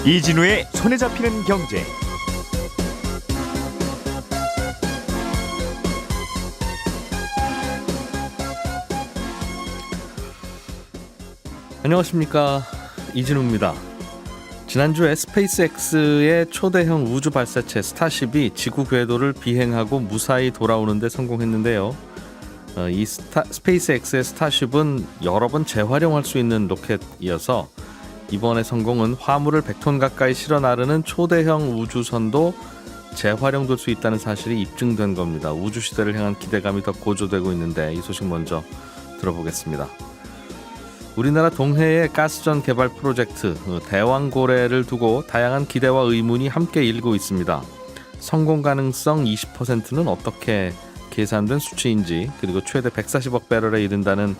이진우의 손에 잡히는 경제. 안녕하십니까, 이진우입니다. 지난주에 스페이스X의 초대형 우주 발사체 스타쉽이 지구 궤도를 비행하고 무사히 돌아오는 데 성공했는데요. 이 스페이스X의 스타쉽은 여러 번 재활용할 수 있는 로켓이어서 이번의 성공은 화물을 100톤 가까이 실어 나르는 초대형 우주선도 재활용될 수 있다는 사실이 입증된 겁니다. 우주 시대를 향한 기대감이 더 고조되고 있는데 이 소식 먼저 들어보겠습니다. 우리나라 동해의 가스전 개발 프로젝트 대왕고래를 두고 다양한 기대와 의문이 함께 일고 있습니다. 성공 가능성 20%는 어떻게 계산된 수치인지, 그리고 최대 140억 배럴에 이른다는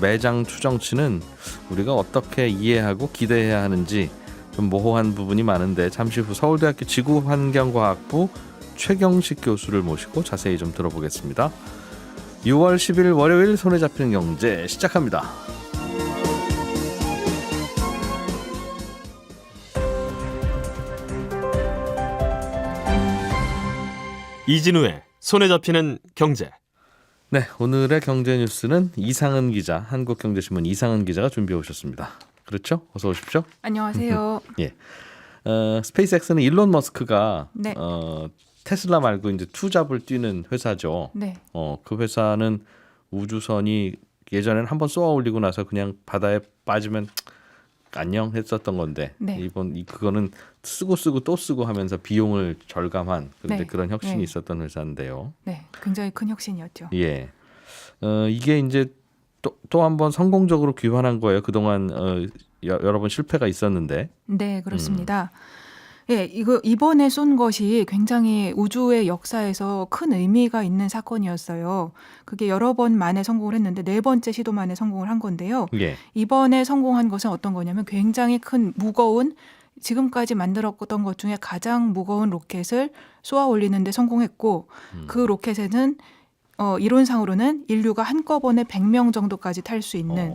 매장 추정치는 우리가 어떻게 이해하고 기대해야 하는지 좀 모호한 부분이 많은데, 잠시 후 서울대학교 지구환경과학부 최경식 교수를 모시고 자세히 좀 들어보겠습니다. 6월 10일 월요일 손에 잡히는 경제 시작합니다. 이진우의 손에 잡히는 경제. 네, 오늘의 경제 뉴스는 이상은 기자, 한국경제신문 이상은 기자가 준비해 오셨습니다. 그렇죠? 어서 오십시오. 안녕하세요. 예, 스페이스X는 일론 머스크가 네. 테슬라 말고 이제 투잡을 뛰는 회사죠. 네. 그 회사는 우주선이 예전에는 한번 쏘아 올리고 나서 그냥 바다에 빠지면 안녕 했었던 건데, 네. 그거는 쓰고 또 쓰고 하면서 비용을 절감한 네. 그런 혁신이 네. 있었던 회사인데요. 네, 굉장히 큰 혁신이었죠. 예, 이게 이제 또 한 번 성공적으로 귀환한 거예요. 그동안 여러 번 실패가 있었는데. 네, 그렇습니다. 예, 이번에 쏜 것이 굉장히 우주의 역사에서 큰 의미가 있는 사건이었어요. 그게 여러 번 만에 성공을 했는데 4번째 시도 만에 성공을 한 건데요. 예, 이번에 성공한 것은 어떤 거냐면 굉장히 큰 무거운, 지금까지 만들었던 것 중에 가장 무거운 로켓을 쏘아 올리는 데 성공했고, 그 로켓에는 이론상으로는 인류가 한꺼번에 100명 정도까지 탈 수 있는,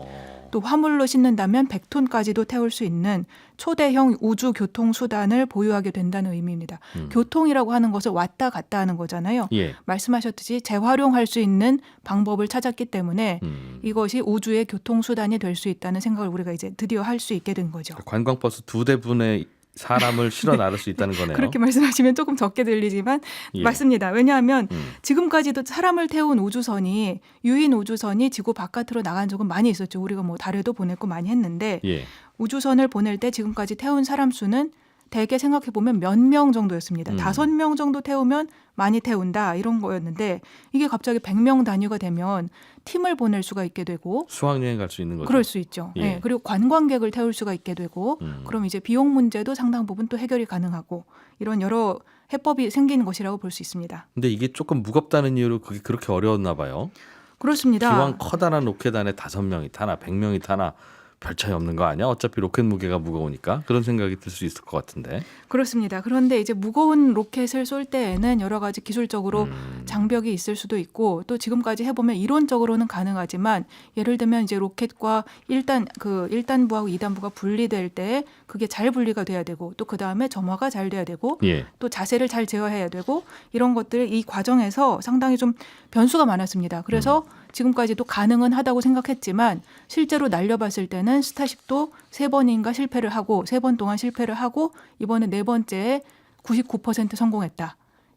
또 화물로 싣는다면 100톤까지도 태울 수 있는 초대형 우주 교통 수단을 보유하게 된다는 의미입니다. 교통이라고 하는 것을 왔다 갔다 하는 거잖아요. 예, 말씀하셨듯이 재활용할 수 있는 방법을 찾았기 때문에 이것이 우주의 교통 수단이 될 수 있다는 생각을 우리가 이제 드디어 할 수 있게 된 거죠. 관광버스 2대분의 사람을 실어 나를 수 있다는 거네요. 그렇게 말씀하시면 조금 적게 들리지만 예. 맞습니다. 왜냐하면 지금까지도 사람을 태운 우주선이, 유인 우주선이 지구 바깥으로 나간 적은 많이 있었죠. 우리가 뭐 달에도 보냈고 많이 했는데, 예, 우주선을 보낼 때 지금까지 태운 사람 수는 대개 생각해 보면 몇 명 정도였습니다. 5명 정도 태우면 많이 태운다, 이런 거였는데, 이게 갑자기 100명 단위가 되면 팀을 보낼 수가 있게 되고, 수학여행 갈 수 있는 거죠. 그럴 수 있죠. 예. 네, 그리고 관광객을 태울 수가 있게 되고, 그럼 이제 비용 문제도 상당 부분 또 해결이 가능하고, 이런 여러 해법이 생기는 것이라고 볼 수 있습니다. 근데 이게 조금 무겁다는 이유로 그게 그렇게 어려웠나 봐요. 그렇습니다. 기왕 커다란 로켓 안에 5명이 타나 100명이 타나 별 차이 없는 거 아니야? 어차피 로켓 무게가 무거우니까. 그런 생각이 들 수 있을 것 같은데. 그렇습니다. 그런데 이제 무거운 로켓을 쏠 때에는 여러 가지 기술적으로 장벽이 있을 수도 있고, 또 지금까지 해보면 이론적으로는 가능하지만, 예를 들면 이제 로켓과 1단부하고 2단부가 분리될 때 그게 잘 분리가 돼야 되고, 또 그 다음에 점화가 잘 돼야 되고, 예, 또 자세를 잘 제어해야 되고, 이런 것들 이 과정에서 상당히 좀 변수가 많았습니다. 그래서 지금까지도 가능은 하다고 생각했지만, 실제로 날려봤을 때는 스타쉽도 3번인가 실패를 하고, 3번 동안 실패를 하고, 이번에 4번째에 99% 성공했다.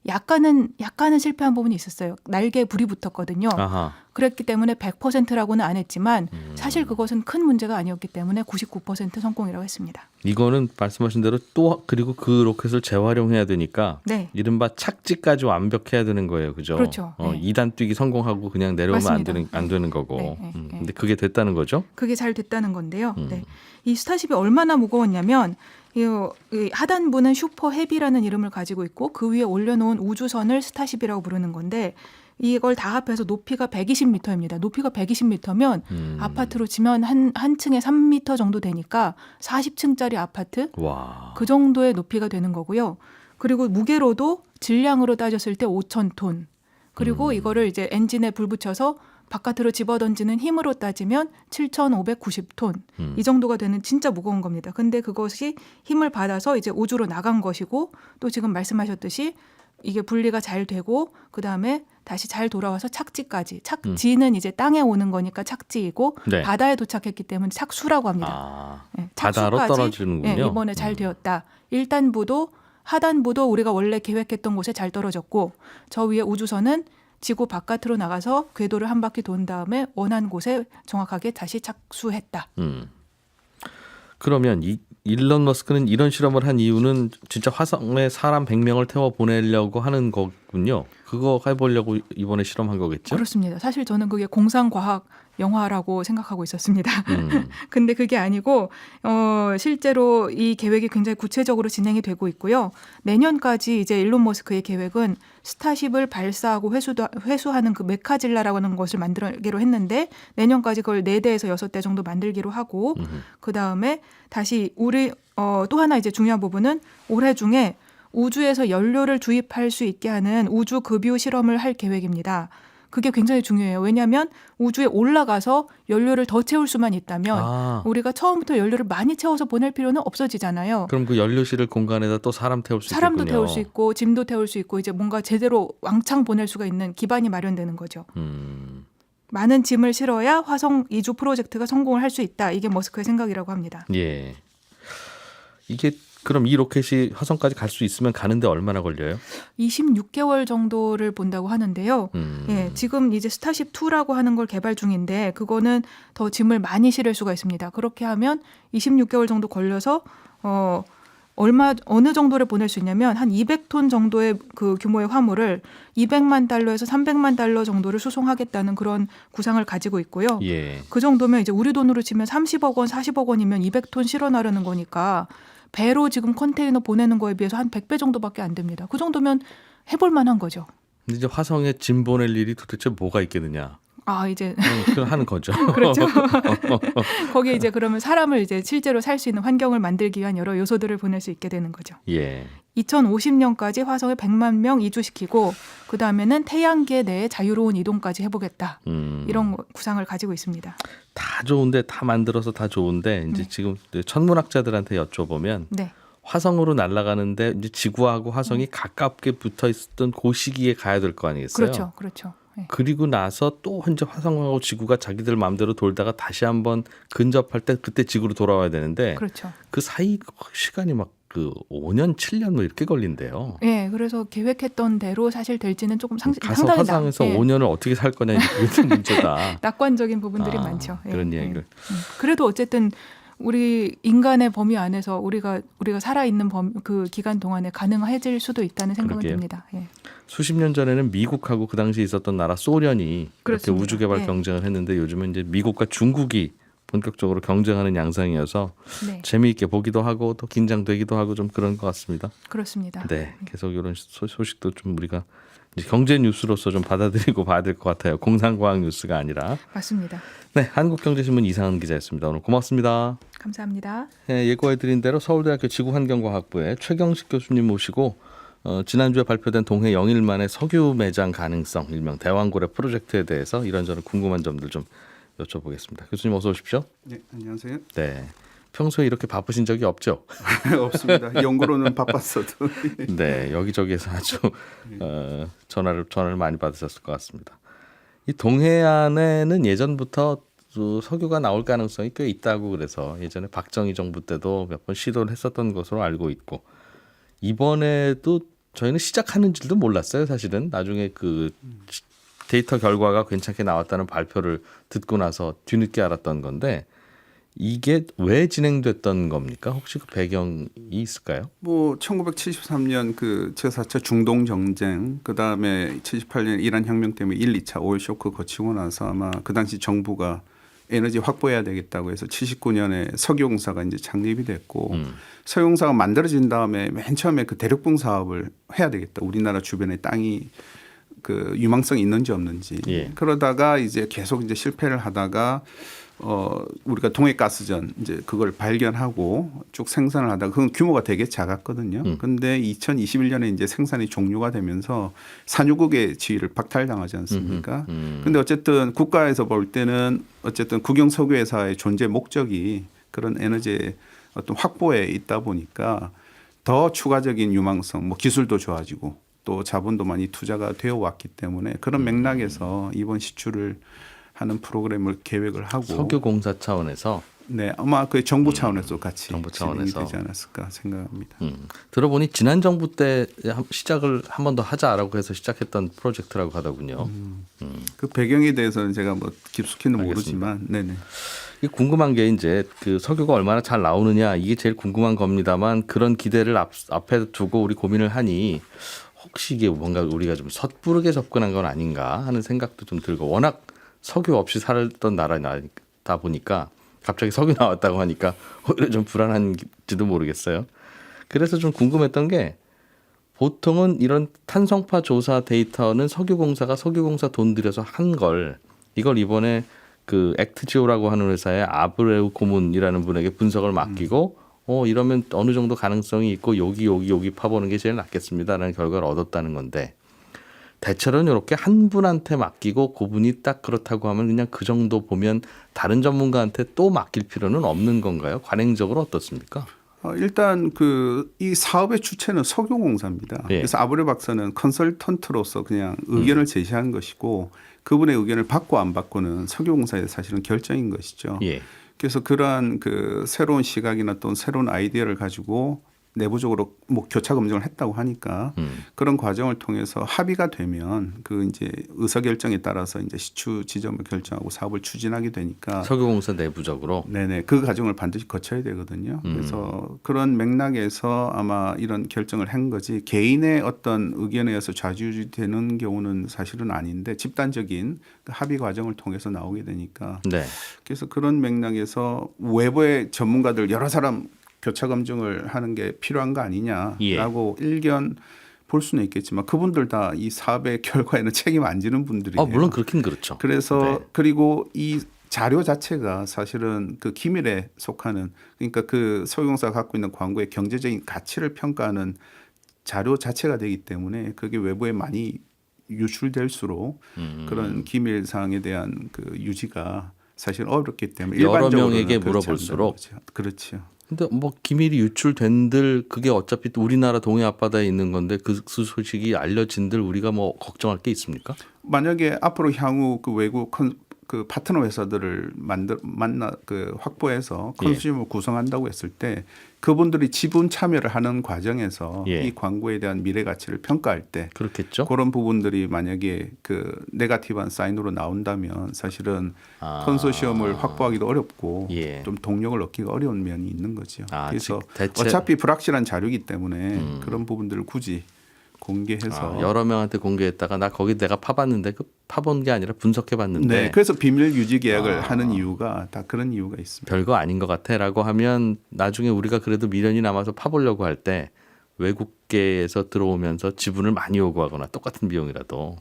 약간은 실패한 부분이 있었어요. 날개에 불이 붙었거든요. 아하. 그랬기 때문에 100%라고는 안 했지만 사실 그것은 큰 문제가 아니었기 때문에 99% 성공이라고 했습니다. 이거는 말씀하신 대로 또 그리고 그 로켓을 재활용해야 되니까 네. 이른바 착지까지 완벽해야 되는 거예요, 그죠? 그렇죠. 네. 2단 뛰기 성공하고 그냥 내려오면 맞습니다. 안 되는 거고. 네, 네, 네. 근데 그게 됐다는 거죠? 그게 잘 됐다는 건데요. 네. 이 스타쉽이 얼마나 무거웠냐면, 이 하단부는 슈퍼 헤비라는 이름을 가지고 있고, 그 위에 올려놓은 우주선을 스타쉽이라고 부르는 건데, 이걸 다 합해서 높이가 120m입니다. 높이가 120m면 아파트로 치면 한 층에 3m 정도 되니까 40층짜리 아파트, 와. 그 정도의 높이가 되는 거고요. 그리고 무게로도 질량으로 따졌을 때 5,000톤. 그리고 이거를 이제 엔진에 불 붙여서 바깥으로 집어던지는 힘으로 따지면 7,590톤 이 정도가 되는 진짜 무거운 겁니다. 근데 그것이 힘을 받아서 이제 우주로 나간 것이고 또 지금 말씀하셨듯이 이게 분리가 잘 되고 그다음에 다시 잘 돌아와서 착지까지. 착지는 이제 땅에 오는 거니까 착지이고 네. 바다에 도착했기 때문에 착수라고 합니다. 아, 네, 바다로 착수까지, 떨어지는군요. 네, 이번에 잘 되었다. 1단부도 하단부도 우리가 원래 계획했던 곳에 잘 떨어졌고 저 위에 우주선은 지구 바깥으로 나가서 궤도를 한 바퀴 돈 다음에 원한 곳에 정확하게 다시 착수했다. 그러면 일론 머스크는 이런 실험을 한 이유는 진짜 화성에 사람 100명을 태워 보내려고 하는 거군요. 그거 해보려고 이번에 실험한 거겠죠? 그렇습니다. 사실 저는 그게 공상과학 영화라고 생각하고 있었습니다. 근데 그게 아니고 실제로 이 계획이 굉장히 구체적으로 진행이 되고 있고요. 내년까지 이제 일론 머스크의 계획은 스타쉽을 발사하고 회수하는 그 메카질라라고 하는 것을 만들기로 했는데 내년까지 그걸 4대에서 6대 정도 만들기로 하고 그다음에 다시 우리 또 하나 이제 중요한 부분은 올해 중에 우주에서 연료를 주입할 수 있게 하는 우주 급유 실험을 할 계획입니다. 그게 굉장히 중요해요. 왜냐하면 우주에 올라가서 연료를 더 채울 수만 있다면 우리가 처음부터 연료를 많이 채워서 보낼 필요는 없어지잖아요. 그럼 그 연료실을 공간에다 또 사람 태울 수 있겠군요. 사람도 태울 수 있고 짐도 태울 수 있고 이제 뭔가 제대로 왕창 보낼 수가 있는 기반이 마련되는 거죠. 많은 짐을 실어야 화성 이주 프로젝트가 성공을 할 수 있다. 이게 머스크의 생각이라고 합니다. 예. 이게 그럼 이 로켓이 화성까지 갈 수 있으면 가는데 얼마나 걸려요? 26개월 정도를 본다고 하는데요. 예, 지금 이제 스타쉽 2라고 하는 걸 개발 중인데 그거는 더 짐을 많이 실을 수가 있습니다. 그렇게 하면 26개월 정도 걸려서 어느 정도를 보낼 수 있냐면 한 200톤 정도의 그 규모의 화물을 200만 달러에서 300만 달러 정도를 수송하겠다는 그런 구상을 가지고 있고요. 예. 그 정도면 이제 우리 돈으로 치면 30억 원, 40억 원이면 200톤 실어 나르는 거니까 배로 지금 컨테이너 보내는 거에 비해서 한 100배 정도밖에 안 됩니다. 그 정도면 해볼 만한 거죠. 근데 이제 화성에 짐 보낼 일이 도대체 뭐가 있겠느냐? 아, 이제 그걸 하는 거죠. 그렇죠. 거기에 이제 그러면 사람을 이제 실제로 살 수 있는 환경을 만들기 위한 여러 요소들을 보낼 수 있게 되는 거죠. 예. 2050년까지 화성에 100만 명 이주시키고 그 다음에는 태양계 내에 자유로운 이동까지 해보겠다. 이런 구상을 가지고 있습니다. 다 좋은데 다 만들어서 다 좋은데 이제 지금 천문학자들한테 여쭤보면 네. 화성으로 날아가는데 이제 지구하고 화성이 가깝게 붙어 있었던 그 시기에 가야 될 거 아니겠어요? 그렇죠, 그렇죠. 네. 그리고 나서 또 이제 화성하고 지구가 자기들 마음대로 돌다가 다시 한번 근접할 때 그때 지구로 돌아와야 되는데 그렇죠. 그 사이 시간이 막 그 5년, 7년 뭐 이렇게 걸린대요. 네, 그래서 계획했던 대로 사실 될지는 조금 가서 상당히 화성에서 5년을 어떻게 살 거냐 이게 문제다. 낙관적인 부분들이 많죠. 그런 얘기를. 그래도 어쨌든 우리 인간의 범위 안에서 우리가 살아 있는 그 기간 동안에 가능해질 수도 있다는 생각은 그러게요. 듭니다. 예. 수십 년 전에는 미국하고 그 당시 있었던 나라 소련이 이렇게 그렇습니다. 우주 개발 예. 경쟁을 했는데 요즘은 이제 미국과 중국이 본격적으로 경쟁하는 양상이어서 네, 재미있게 보기도 하고 또 긴장되기도 하고 좀 그런 것 같습니다. 그렇습니다. 네, 계속 이런 소식도 좀 우리가 이제 경제 뉴스로서 좀 받아들이고 봐야 될 것 같아요. 공상과학 뉴스가 아니라. 맞습니다. 네, 한국경제신문 이상은 기자였습니다. 오늘 고맙습니다. 감사합니다. 네, 예고해드린 대로 서울대학교 지구환경과학부의 최경식 교수님 모시고 지난주에 발표된 동해 영일만의 석유 매장 가능성, 일명 대왕고래 프로젝트에 대해서 이런저런 궁금한 점들 좀 여쭤보겠습니다. 교수님 어서 오십시오. 네, 안녕하세요. 네, 평소에 이렇게 바쁘신 적이 없죠? 없습니다. 연구로는 바빴어도. 네, 여기저기에서 아주 전화를 많이 받으셨을 것 같습니다. 이 동해안에는 예전부터 석유가 나올 가능성이 꽤 있다고 그래서 예전에 박정희 정부 때도 몇 번 시도를 했었던 것으로 알고 있고 이번에도 저희는 시작하는 줄도 몰랐어요. 사실은 나중에 그 데이터 결과가 괜찮게 나왔다는 발표를 듣고 나서 뒤늦게 알았던 건데 이게 왜 진행됐던 겁니까? 혹시 그 배경이 있을까요? 뭐 1973년 그 제4차 중동 정쟁, 그 다음에 78년 이란 혁명 때문에 1, 2차 오일 쇼크 거치고 나서 아마 그 당시 정부가 에너지 확보해야 되겠다고 해서 79년에 석유공사가 이제 창립이 됐고 석유공사가 만들어진 다음에 맨 처음에 그 대륙붕 사업을 해야 되겠다. 우리나라 주변에 땅이 그 유망성이 있는지 없는지. 예. 그러다가 이제 계속 이제 실패를 하다가 우리가 동해가스전 이제 그걸 발견하고 쭉 생산을 하다가 그건 규모가 되게 작았거든요. 근데 2021년에 이제 생산이 종료가 되면서 산유국의 지위를 박탈당하지 않습니까? 근데 어쨌든 국가에서 볼 때는 어쨌든 국영 석유 회사의 존재 목적이 그런 에너지의 어떤 확보에 있다 보니까 더 추가적인 유망성, 뭐 기술도 좋아지고 또 자본도 많이 투자가 되어 왔기 때문에 그런 맥락에서 이번 시추를 하는 프로그램을 계획을 하고 석유공사 차원에서 네 아마 그 정부 차원에서 같이 정부 진행이 차원에서. 되지 않았을까 생각합니다. 들어보니 지난 정부 때 시작을 한 번 더 하자라고 해서 시작했던 프로젝트라고 하더군요. 그 배경에 대해서는 제가 뭐 깊숙이는 알겠습니다. 모르지만 네네. 궁금한 게 이제 그 석유가 얼마나 잘 나오느냐 이게 제일 궁금한 겁니다만 그런 기대를 앞에 두고 우리 고민을 하니 혹시 이게 뭔가 우리가 좀 섣부르게 접근한 건 아닌가 하는 생각도 좀 들고 워낙 석유 없이 살던 나라다 보니까 갑자기 석유 나왔다고 하니까 오히려 좀 불안한지도 모르겠어요. 그래서 좀 궁금했던 게 보통은 이런 탄성파 조사 데이터는 석유공사가 석유공사 돈 들여서 한 걸 이걸 이번에 그 액트지오라고 하는 회사의 아브레우 고문이라는 분에게 분석을 맡기고 이러면 어느 정도 가능성이 있고 여기 파보는 게 제일 낫겠습니다라는 결과를 얻었다는 건데 대체로는 이렇게 한 분한테 맡기고 그분이 딱 그렇다고 하면 그냥 그 정도 보면 다른 전문가한테 또 맡길 필요는 없는 건가요? 관행적으로 어떻습니까? 일단 이 사업의 주체는 석유공사입니다. 예. 그래서 아브레 박사는 컨설턴트로서 그냥 의견을 제시한 것이고 그분의 의견을 받고 안 받고는 석유공사의 사실은 결정인 것이죠. 예. 그래서 그러한 그 새로운 시각이나 또는 새로운 아이디어를 가지고 내부적으로 뭐 교차 검증을 했다고 하니까 그런 과정을 통해서 합의가 되면 그 이제 의사 결정에 따라서 이제 시추 지점을 결정하고 사업을 추진하게 되니까 석유공사 내부적으로 네네 그 과정을 반드시 거쳐야 되거든요. 그래서 그런 맥락에서 아마 이런 결정을 한 거지 개인의 어떤 의견에 의해서 좌지우지되는 경우는 사실은 아닌데 집단적인 그 합의 과정을 통해서 나오게 되니까 네. 그래서 그런 맥락에서 외부의 전문가들 여러 사람 교차 검증을 하는 게 필요한 거 아니냐라고 일견 볼 수는 있겠지만 그분들 다 이 사업의 결과에는 책임 안 지는 분들이에요. 물론 그렇긴 그렇죠. 그래서 네. 그리고 이 자료 자체가 사실은 그 기밀에 속하는 그러니까 그 석유공사가 갖고 있는 광고의 경제적인 가치를 평가하는 자료 자체가 되기 때문에 그게 외부에 많이 유출될수록 그런 기밀 사항에 대한 그 유지가 사실 어렵기 때문에 여러 일반적으로는 명에게 그렇지 물어볼수록 않다는 거죠. 그렇죠. 근데 뭐 기밀이 유출된들 그게 어차피 또 우리나라 동해 앞바다에 있는 건데 그 소식이 알려진들 우리가 뭐 걱정할 게 있습니까? 만약에 앞으로 향후 그 외국 그 파트너 회사들을 확보해서 컨소시엄을 구성한다고 했을 때 그분들이 지분 참여를 하는 과정에서 예. 이 광고에 대한 미래 가치를 평가할 때 그렇겠죠. 그런 부분들이 만약에 그 네거티브한 사인으로 나온다면 사실은 컨소시엄을 확보하기도 어렵고 예. 좀 동력을 얻기가 어려운 면이 있는 거죠. 그래서 대체 어차피 불확실한 자료이기 때문에 그런 부분들을 굳이 공개해서 여러 명한테 공개했다가 나 거기 내가 파봤는데 그 파본 게 아니라 분석해봤는데 네, 그래서 비밀 유지 계약을 하는 이유가 다 그런 이유가 있습니다. 별거 아닌 것 같아라고 하면 나중에 우리가 그래도 미련이 남아서 파보려고 할 때 외국계에서 들어오면서 지분을 많이 요구하거나 똑같은 비용이라도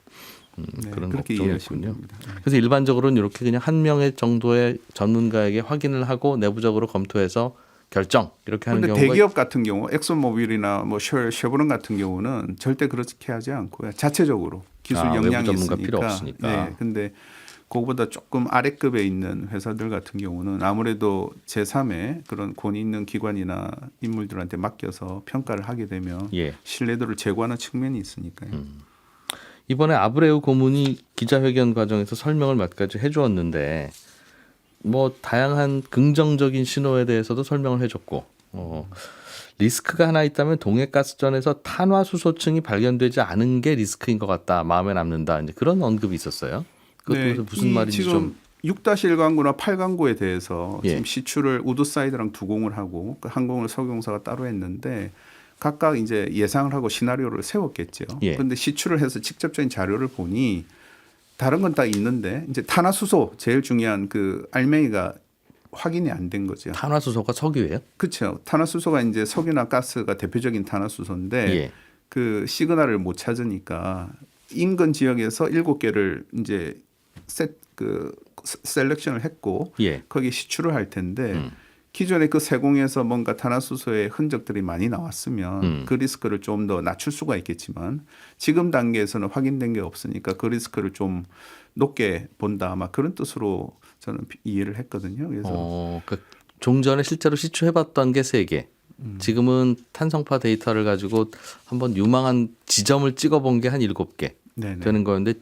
그런 그렇게 걱정이 이해하시면 있군요. 됩니다. 그래서 일반적으로는 이렇게 그냥 한 명의 정도의 전문가에게 확인을 하고 내부적으로 검토해서 결정 이렇게 하는 그런데 경우가 대기업 같은 경우 엑소모빌이나 뭐 쉐보론 같은 경우는 절대 그렇게 하지 않고요. 자체적으로 기술 외부 역량이 전문가 있으니까. 필요 없으니까. 네, 근데 그거보다 조금 아래급에 있는 회사들 같은 경우는 아무래도 제3의 그런 권위 있는 기관이나 인물들한테 맡겨서 평가를 하게 되면 예. 신뢰도를 제고하는 측면이 있으니까요. 이번에 아브레우 고문이 기자회견 과정에서 설명을 몇 가지 해주었는데 뭐 다양한 긍정적인 신호에 대해서도 설명을 해줬고 리스크가 하나 있다면 동해가스전에서 탄화수소층이 발견되지 않은 게 리스크인 것 같다. 마음에 남는다. 이제 그런 언급이 있었어요. 그것도 무슨 말인지 지금 좀 6-1 광구나 8 광구에 대해서 예. 지금 시추를 우드사이드랑 두 공을 하고 그 한 공을 석유공사가 따로 했는데 각각 이제 예상을 하고 시나리오를 세웠겠죠. 그런데 예. 시추를 해서 직접적인 자료를 보니 다른 건 다 있는데 이제 탄화수소 제일 중요한 그 알맹이가 확인이 안 된 거죠. 탄화수소가 석유예요? 그렇죠. 탄화수소가 이제 석유나 가스가 대표적인 탄화수소인데 예. 그 시그널을 못 찾으니까 인근 지역에서 7개를 이제 셀렉션을 했고 예. 거기에 시추를 할 텐데 기존에 그 세공에서 뭔가 탄화수소의 흔적들이 많이 나왔으면 그 리스크를 좀 더 낮출 수가 있겠지만 지금 단계에서는 확인된 게 없으니까 그 리스크를 좀 높게 본다 아마 그런 뜻으로 저는 이해를 했거든요. 그래서 그러니까 종전에 실제로 시추해봤던 게 3개. 지금은 탄성파 데이터를 가지고 한번 유망한 지점을 찍어본 게 한 7개 네네. 되는 거였는데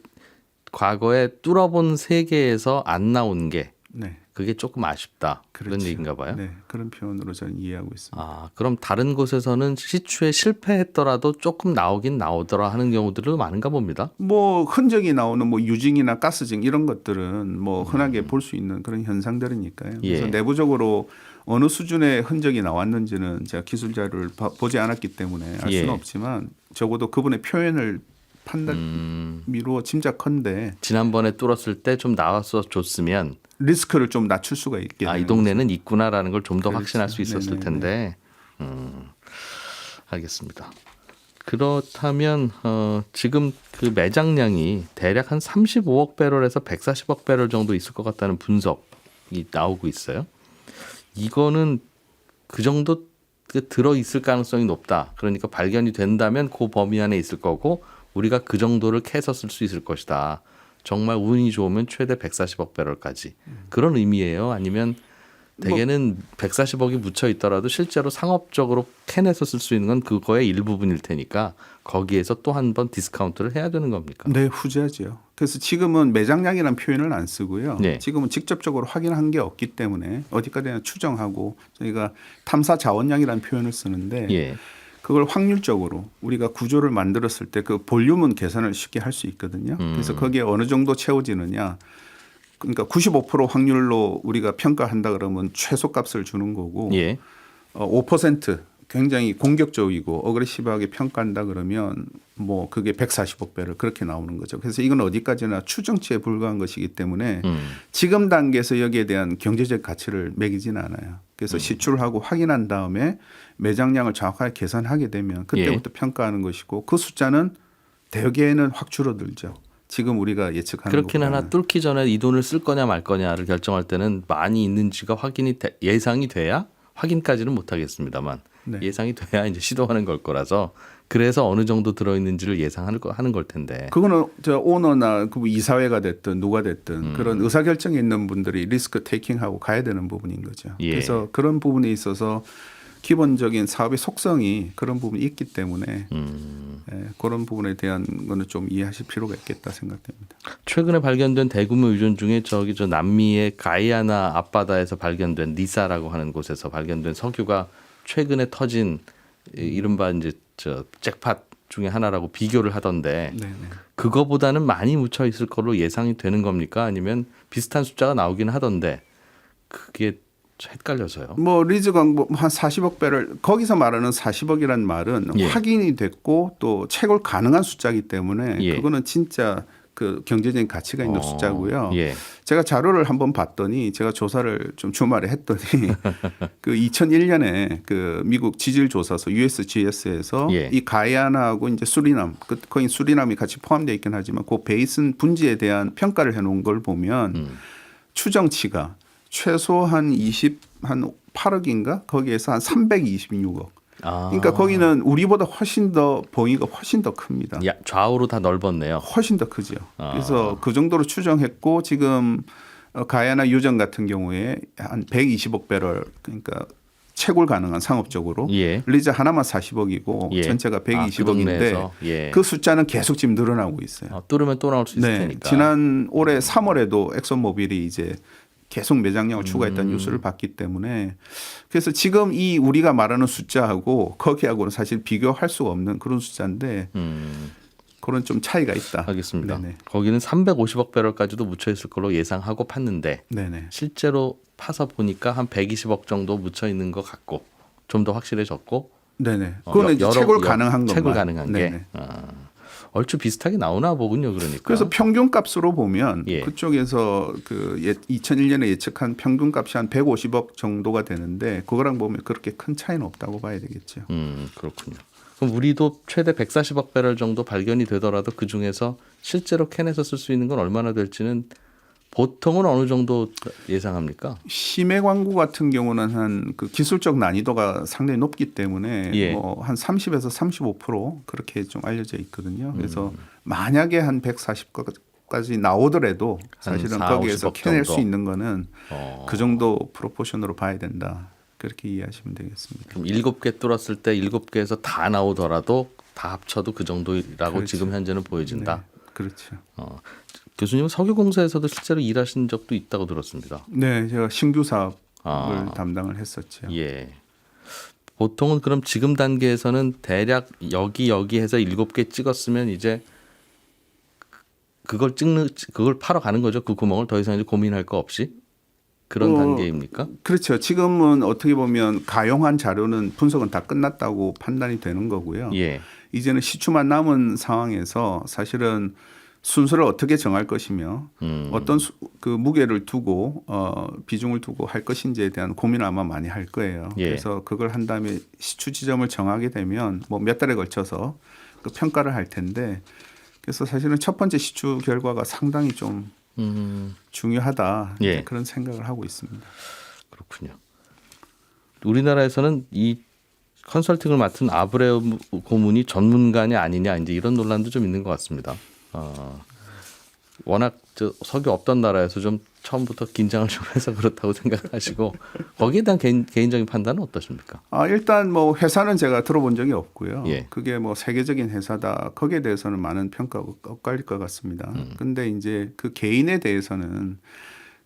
과거에 뚫어본 3개에서 안 나온 게 네. 그게 조금 아쉽다. 그런 그렇죠. 얘기인가 봐요. 네, 그런 표현으로 저는 이해하고 있습니다. 아, 그럼 다른 곳에서는 시추에 실패했더라도 조금 나오긴 나오더라 하는 경우들도 많은가 봅니다. 뭐 흔적이 나오는 뭐 유징이나 가스징 이런 것들은 뭐 흔하게 볼 수 있는 그런 현상들이니까요. 그래서 예. 내부적으로 어느 수준의 흔적이 나왔는지는 제가 기술 자료를 보지 않았기 때문에 알 수는 예. 없지만 적어도 그분의 표현을 판단 미루어 짐작컨대 지난번에 뚫었을 때 좀 나와서 줬으면 리스크를 좀 낮출 수가 있게 아, 이 되는 동네는 있구나라는 걸 좀 더 그렇죠. 확신할 수 있었을 네네네. 텐데. 알겠습니다. 그렇다면 지금 그 매장량이 대략 한 35억 배럴에서 140억 배럴 정도 있을 것 같다는 분석이 나오고 있어요. 이거는 그 정도 들어 있을 가능성이 높다. 그러니까 발견이 된다면 그 범위 안에 있을 거고 우리가 그 정도를 캐서 쓸 수 있을 것이다. 정말 운이 좋으면 최대 140억 배럴까지. 그런 의미예요? 아니면 대개는 140억이 묻혀 있더라도 실제로 상업적으로 캔에서 쓸 수 있는 건 그거의 일부분일 테니까 거기에서 또 한 번 디스카운트를 해야 되는 겁니까? 네, 후자죠. 그래서 지금은 매장량이라는 표현을 안 쓰고요. 네. 지금은 직접적으로 확인한 게 없기 때문에 어디까지나 추정하고 저희가 탐사 자원량이라는 표현을 쓰는데 예. 그걸 확률적으로 우리가 구조를 만들었을 때 그 볼륨은 계산을 쉽게 할 수 있거든요. 그래서 거기에 어느 정도 채워지느냐. 그러니까 95% 확률로 우리가 평가한다 그러면 최소값을 주는 거고 예. 5% 굉장히 공격적이고 어그레시브하게 평가한다 그러면 뭐 그게 140억 배를 그렇게 나오는 거죠. 그래서 이건 어디까지나 추정치에 불과한 것이기 때문에 지금 단계에서 여기에 대한 경제적 가치를 매기지는 않아요. 그래서 시추를 하고 확인한 다음에 매장량을 정확하게 계산하게 되면 그때부터 평가하는 것이고 그 숫자는 대개는 확 줄어들죠. 지금 우리가 예측하는 그렇긴 것보다는. 하나 뚫기 전에 이 돈을 쓸 거냐 말 거냐를 결정할 때는 많이 있는지가 예상이 돼야 확인까지는 못 하겠습니다만 네. 예상이 돼야 이제 시도하는 걸 거라서 그래서 어느 정도 들어 있는지를 예상하는 걸 텐데. 그거는 저 오너나 그 이사회가 됐든 누가 됐든 그런 의사 결정에 있는 분들이 리스크 테이킹하고 가야 되는 부분인 거죠. 예. 그래서 그런 부분에 있어서 기본적인 사업의 속성이 그런 부분이 있기 때문에 그런 부분에 대한 거는 좀 이해하실 필요가 있겠다 생각됩니다. 최근에 발견된 대규모 유전 중에 저 남미의 가이아나 앞바다에서 발견된 니사라고 하는 곳에서 발견된 석유가 최근에 터진 이른바 이제 저 잭팟 중에 하나라고 비교를 하던데 네네. 그거보다는 많이 묻혀 있을 걸로 예상이 되는 겁니까? 아니면 비슷한 숫자가 나오긴 하던데 그게 헷갈려서요. 뭐 리즈 광고 한 40억 배를 거기서 말하는 40억이란 말은 예. 확인이 됐고 또 채굴 가능한 숫자이기 때문에 예. 그거는 진짜 그 경제적인 가치가 있는 숫자고요. 예. 제가 자료를 한번 봤더니 제가 조사를 좀 주말에 했더니 그 2001년에 그 미국 지질 조사소 USGS에서 예. 이 가이아나하고 이제 수리남, 거기 수리남이 같이 포함되어 있긴 하지만 그 베이슨 분지에 대한 평가를 해놓은 걸 보면 추정치가 최소 한 8억인가 거기에서 한 326억. 그러니까 거기는 우리보다 훨씬 더 봉이가 훨씬 더 큽니다. 야, 좌우로 다 넓었네요. 훨씬 더 크죠. 그래서 그 정도로 추정했고 지금 가야나 유전 같은 경우에 한 120억 배럴 그러니까 채굴 가능한 상업적으로 예. 리즈 하나만 40억이고 예. 전체가 그 120억인데 동네에서. 예. 그 숫자는 계속 지금 늘어나고 있어요. 뚫으면 또 나올 수 있을 네, 테니까. 지난 올해 3월에도 엑소모빌이 이제 계속 매장량을 추가했다는 뉴스를 봤기 때문에 그래서 지금 이 우리가 말하는 숫자하고 거기하고는 사실 비교할 수가 없는 그런 숫자인데 그런 좀 차이가 있다. 알겠습니다. 네네. 거기는 350억 배럴까지도 묻혀 있을 걸로 예상하고 팠는데 네네. 실제로 파서 보니까 한 120억 정도 묻혀 있는 것 같고 좀 더 확실해졌고 네네. 그거는 이제 채굴 가능한 것만. 채굴 가능한 네네. 게 얼추 비슷하게 나오나 보군요. 그러니까. 그래서 평균값으로 보면 예. 그쪽에서 그 2001년에 예측한 평균값이 한 150억 정도가 되는데 그거랑 보면 그렇게 큰 차이는 없다고 봐야 되겠죠. 그렇군요. 그럼 우리도 최대 140억 배럴 정도 발견이 되더라도 그 중에서 실제로 캔에서 쓸 수 있는 건 얼마나 될지는 보통은 어느 정도 예상합니까? 심해 광고 같은 경우는 한 그 기술적 난이도가 상당히 높기 때문에 예. 뭐 한 30에서 35% 그렇게 좀 알려져 있거든요. 그래서 만약에 한 140까지 나오더라도 사실은 한 4, 거기에서 50억 캐낼 정도. 수 있는 거는 그 정도 프로포션으로 봐야 된다. 그렇게 이해하시면 되겠습니다. 그럼 7개 뚫었을 때 7개에서 다 나오더라도 다 합쳐도 그 정도라고 그렇죠. 지금 현재는 보여진다. 네, 그렇죠. 교수님은 석유공사에서도 실제로 일하신 적도 있다고 들었습니다. 네, 제가 신규 사업을 아. 담당을 했었죠. 예. 보통은 그럼 지금 단계에서는 대략 여기 해서 7개 찍었으면 이제 그걸 파러 가는 거죠. 그 구멍을 더 이상 이제 고민할 거 없이 그런 단계입니까? 그렇죠. 지금은 어떻게 보면 가용한 자료는 분석은 다 끝났다고 판단이 되는 거고요. 예. 이제는 시추만 남은 상황에서 사실은 순서를 어떻게 정할 것이며 어떤 그 무게를 두고 비중을 두고 할 것인지에 대한 고민을 아마 많이 할 거예요. 예. 그래서 그걸 한 다음에 시추 지점을 정하게 되면 뭐 몇 달에 걸쳐서 그 평가를 할 텐데 그래서 사실은 첫 번째 시추 결과가 상당히 좀 중요하다 예. 그런 생각을 하고 있습니다. 그렇군요. 우리나라에서는 이 컨설팅을 맡은 아브레우 고문이 전문가냐 아니냐 이제 이런 논란도 좀 있는 것 같습니다. 워낙 석유 없던 나라에서 좀 처음부터 긴장을 좀 해서 그렇다고 생각하시고 거기에 대한 개인적인 판단은 어떠십니까? 일단 뭐 회사는 제가 들어본 적이 없고요. 예. 그게 뭐 세계적인 회사다. 거기에 대해서는 많은 평가가 엇갈릴 것 같습니다. 근데 이제 그 개인에 대해서는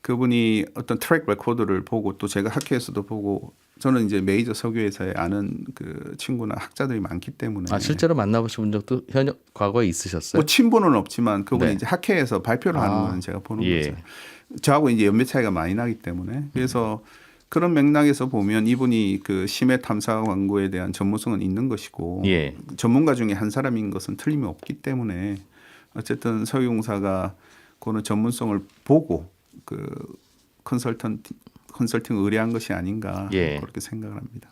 그분이 어떤 트랙 레코드를 보고 또 제가 학회에서도 보고 저는 이제 메이저 석유 회사에 아는 그 친구나 학자들이 많기 때문에 실제로 만나보신 적도 과거에 있으셨어요? 뭐 친분은 없지만 그분이 네. 이제 학회에서 발표를 하는 거는 제가 보는 예. 거죠. 저하고 이제 연배 차이가 많이 나기 때문에 그래서 그런 맥락에서 보면 이분이 그 심해 탐사 광고에 대한 전문성은 있는 것이고 예. 전문가 중에 한 사람인 것은 틀림이 없기 때문에 어쨌든 석유공사가 그런 전문성을 보고 그 컨설팅 의뢰한 것이 아닌가 예. 그렇게 생각을 합니다.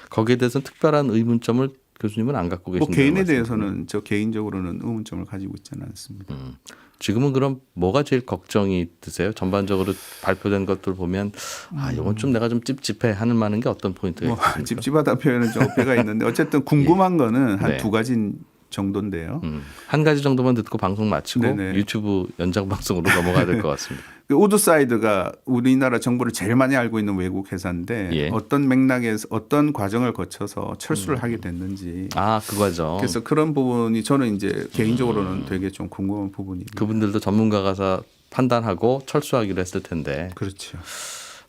거기에 대해서는 특별한 의문점을 교수님은 안 갖고 계신다는 뭐 개인에 말씀이군요. 대해서는 저 개인적으로는 의문점을 가지고 있지는 않습니다. 지금은 그럼 뭐가 제일 걱정이 드세요? 전반적으로 발표된 것들 보면 이건 좀 내가 좀 찝찝해 하는 만한 게 어떤 포인트가 뭐 있습니까? 찝찝하다 표현은 좀 어폐가 있는데 어쨌든 궁금한 거는 한 네. 두 가지 정도인데요. 한 가지 정도만 듣고 방송 마치고 네네. 유튜브 연장 방송으로 넘어가야 될 것 같습니다. 그 우드사이드가 우리나라 정보를 제일 많이 알고 있는 외국 회사인데 예. 어떤 맥락에서 어떤 과정을 거쳐서 철수를 하게 됐는지 그 과정. 그래서 그런 부분이 저는 이제 개인적으로는 되게 좀 궁금한 부분입니다. 그분들도 전문가가 판단하고 철수하기로 했을 텐데. 그렇죠.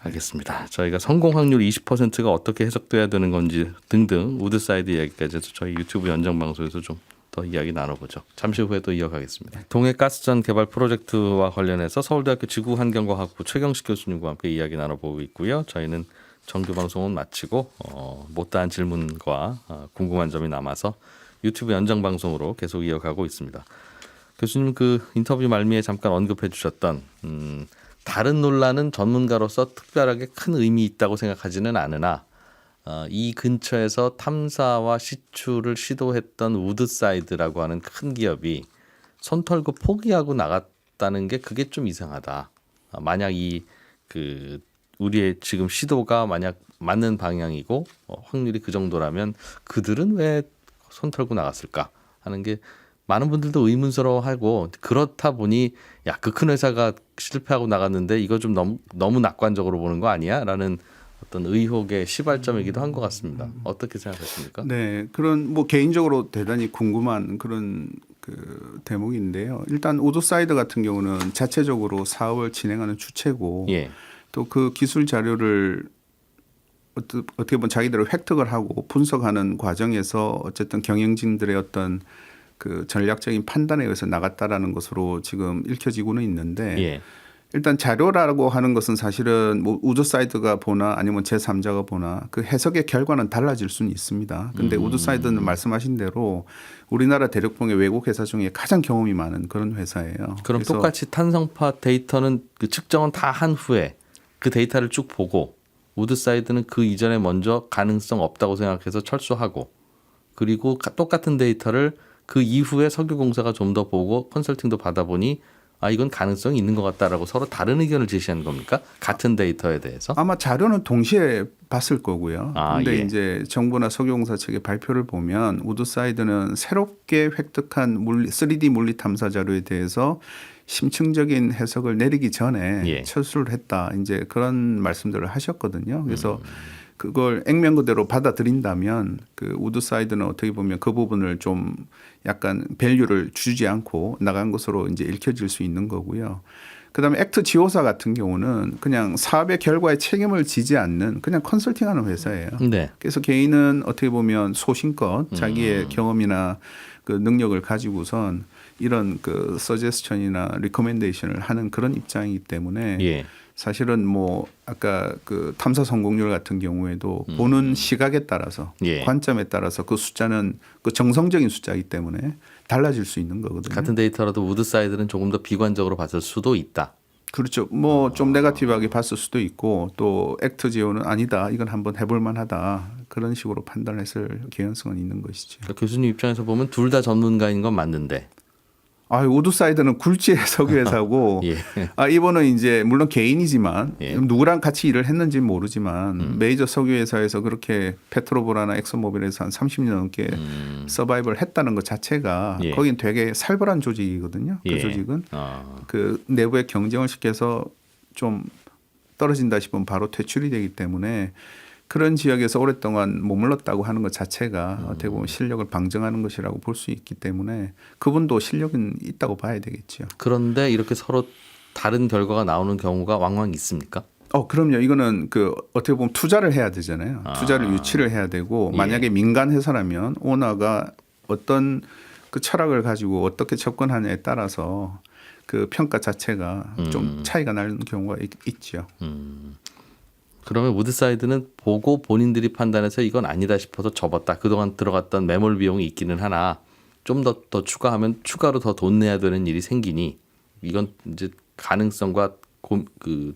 알겠습니다. 저희가 성공 확률 20%가 어떻게 해석돼야 되는 건지 등등 우드사이드 이야기까지 해서 저희 유튜브 연장 방송에서 좀 더 이야기 나눠보죠. 잠시 후에 또 이어가겠습니다. 동해가스전 개발 프로젝트와 관련해서 서울대학교 지구환경과학부 최경식 교수님과 함께 이야기 나눠보고 있고요. 저희는 정규 방송은 마치고 못다한 질문과 궁금한 점이 남아서 유튜브 연장 방송으로 계속 이어가고 있습니다. 교수님 그 인터뷰 말미에 잠깐 언급해 주셨던 다른 논란은 전문가로서 특별하게 큰 의미 있다고 생각하지는 않으나 이 근처에서 탐사와 시추를 시도했던 우드사이드라고 하는 큰 기업이 손 털고 포기하고 나갔다는 게 그게 좀 이상하다. 만약 우리의 지금 시도가 만약 맞는 방향이고 확률이 그 정도라면 그들은 왜 손 털고 나갔을까 하는 게 많은 분들도 의문스러워하고 그렇다 보니 그 큰 회사가 실패하고 나갔는데 이거 좀 너무 낙관적으로 보는 거 아니야?라는 어떤 의혹의 시발점이기도 한 것 같습니다. 어떻게 생각하십니까? 네, 그런 뭐 개인적으로 대단히 궁금한 그런 그 대목인데요. 일단 우드사이드 같은 경우는 자체적으로 사업을 진행하는 주체고 예. 또 그 기술 자료를 어떻게 보면 자기들을 획득을 하고 분석하는 과정에서 어쨌든 경영진들의 어떤 그 전략적인 판단에 의해서 나갔다라는 것으로 지금 읽혀지고는 있는데 예. 일단 자료라고 하는 것은 사실은 뭐 우드사이드가 보나 아니면 제3자가 보나 그 해석의 결과는 달라질 수는 있습니다. 근데 우드사이드는 말씀하신 대로 우리나라 대륙봉의 외국 회사 중에 가장 경험이 많은 그런 회사예요. 그럼 그래서 똑같이 탄성파 데이터는 그 측정은 다 한 후에 그 데이터를 쭉 보고 우드사이드는 그 이전에 먼저 가능성 없다고 생각해서 철수하고 그리고 똑같은 데이터를 그 이후에 석유공사가 좀 더 보고 컨설팅도 받아보니 이건 가능성이 있는 것 같다라고 서로 다른 의견을 제시한 겁니까? 같은 데이터에 대해서? 아마 자료는 동시에 봤을 거고요. 근데 예. 이제 정부나 석유공사 측의 발표를 보면 우드사이드는 새롭게 획득한 3D 물리 탐사 자료에 대해서 심층적인 해석을 내리기 전에 예. 철수를 했다. 이제 그런 말씀들을 하셨거든요. 그래서 그걸 액면 그대로 받아들인다면 그 우드사이드는 어떻게 보면 그 부분을 좀 약간 밸류를 주지 않고 나간 것으로 이제 읽혀질 수 있는 거고요. 그다음에 액트 지오사 같은 경우는 그냥 사업의 결과에 책임을 지지 않는 그냥 컨설팅하는 회사예요. 네. 그래서 개인은 어떻게 보면 소신껏 자기의 경험이나 그 능력을 가지고선 이런 그 서제스천이나 리커멘데이션을 하는 그런 입장이기 때문에 예. 사실은 뭐 아까 그 탐사 성공률 같은 경우에도 보는 시각에 따라서 예. 관점에 따라서 그 숫자는 그 정성적인 숫자이기 때문에 달라질 수 있는 거거든요. 같은 데이터라도 우드사이드는 조금 더 비관적으로 봤을 수도 있다. 그렇죠. 뭐 좀 네거티브하게 봤을 수도 있고 또 액트 지오는 아니다. 이건 한번 해볼 만하다. 그런 식으로 판단했을 개연성은 있는 것이죠. 그러니까 교수님 입장에서 보면 둘 다 전문가인 건 맞는데. 우드사이드는 굴지의 석유회사고 예. 이번은 이제 물론 개인이지만 예. 누구랑 같이 일을 했는지는 모르지만 메이저 석유회사에서 그렇게 페트로보라나 엑소모빌에서 한 30년 넘게 서바이벌 했다는 것 자체가 예. 거긴 되게 살벌한 조직이거든요. 그 예. 조직은 그 내부의 경쟁을 시켜서 좀 떨어진다 싶으면 바로 퇴출이 되기 때문에 그런 지역에서 오랫동안 머물렀다고 하는 것 자체가 어떻게 보면 실력을 방증하는 것이라고 볼 수 있기 때문에 그분도 실력은 있다고 봐야 되겠죠. 그런데 이렇게 서로 다른 결과가 나오는 경우가 왕왕 있습니까? 그럼요. 이거는 그 어떻게 보면 투자를 해야 되잖아요. 투자를 유치를 해야 되고 만약에 민간 회사라면 오너가 어떤 그 철학을 가지고 어떻게 접근하냐에 따라서 그 평가 자체가 좀 차이가 나는 경우가 있죠. 그러면 우드사이드는 보고 본인들이 판단해서 이건 아니다 싶어서 접었다. 그동안 들어갔던 매몰 비용이 있기는 하나 좀 더 추가하면 추가로 더 돈 내야 되는 일이 생기니 이건 이제 가능성과 그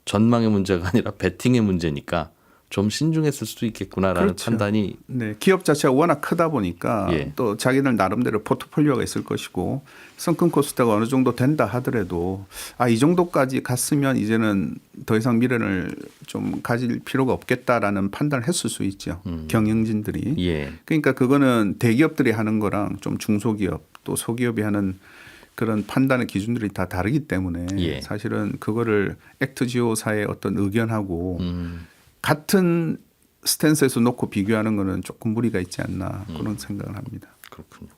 전망의 문제가 아니라 베팅의 문제니까 좀 신중했을 수도 있겠구나라는 그렇죠. 판단이 네, 기업 자체가 워낙 크다 보니까 예. 또 자기들 나름대로 포트폴리오가 있을 것이고 성큰 코스트가 어느 정도 된다 하더라도 이 정도까지 갔으면 이제는 더 이상 미련을 좀 가질 필요가 없겠다라는 판단을 했을 수 있죠. 경영진들이. 예. 그러니까 그거는 대기업들이 하는 거랑 좀 중소기업 또 소기업이 하는 그런 판단의 기준들이 다 다르기 때문에 예. 사실은 그거를 액트지오사의 어떤 의견하고 같은 스탠스에서 놓고 비교하는 거는 조금 무리가 있지 않나 그런 생각을 합니다. 그렇군요.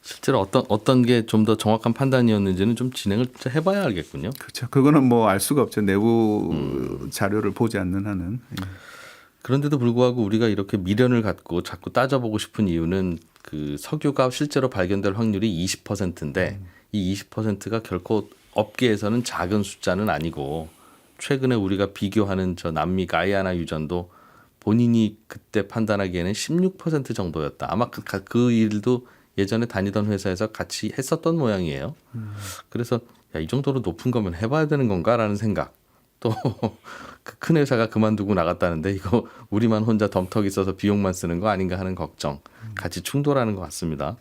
실제로 어떤 게 좀 더 정확한 판단이었는지는 좀 진행을 해봐야 알겠군요. 그렇죠. 그거는 뭐 알 수가 없죠. 내부 자료를 보지 않는 한은. 예. 그런데도 불구하고 우리가 이렇게 미련을 갖고 자꾸 따져보고 싶은 이유는 그 석유가 실제로 발견될 확률이 20%인데 이 20%가 결코 업계에서는 작은 숫자는 아니고 최근에 우리가 비교하는 저 남미 가이아나 유전도 본인이 그때 판단하기에는 16% 정도였다. 아마 그 일도 예전에 다니던 회사에서 같이 했었던 모양이에요. 그래서 이 정도로 높은 거면 해봐야 되는 건가라는 생각. 또 그 큰 회사가 그만두고 나갔다는데 이거 우리만 혼자 덤터기 써서 비용만 쓰는 거 아닌가 하는 걱정. 같이 충돌하는 것 같습니다.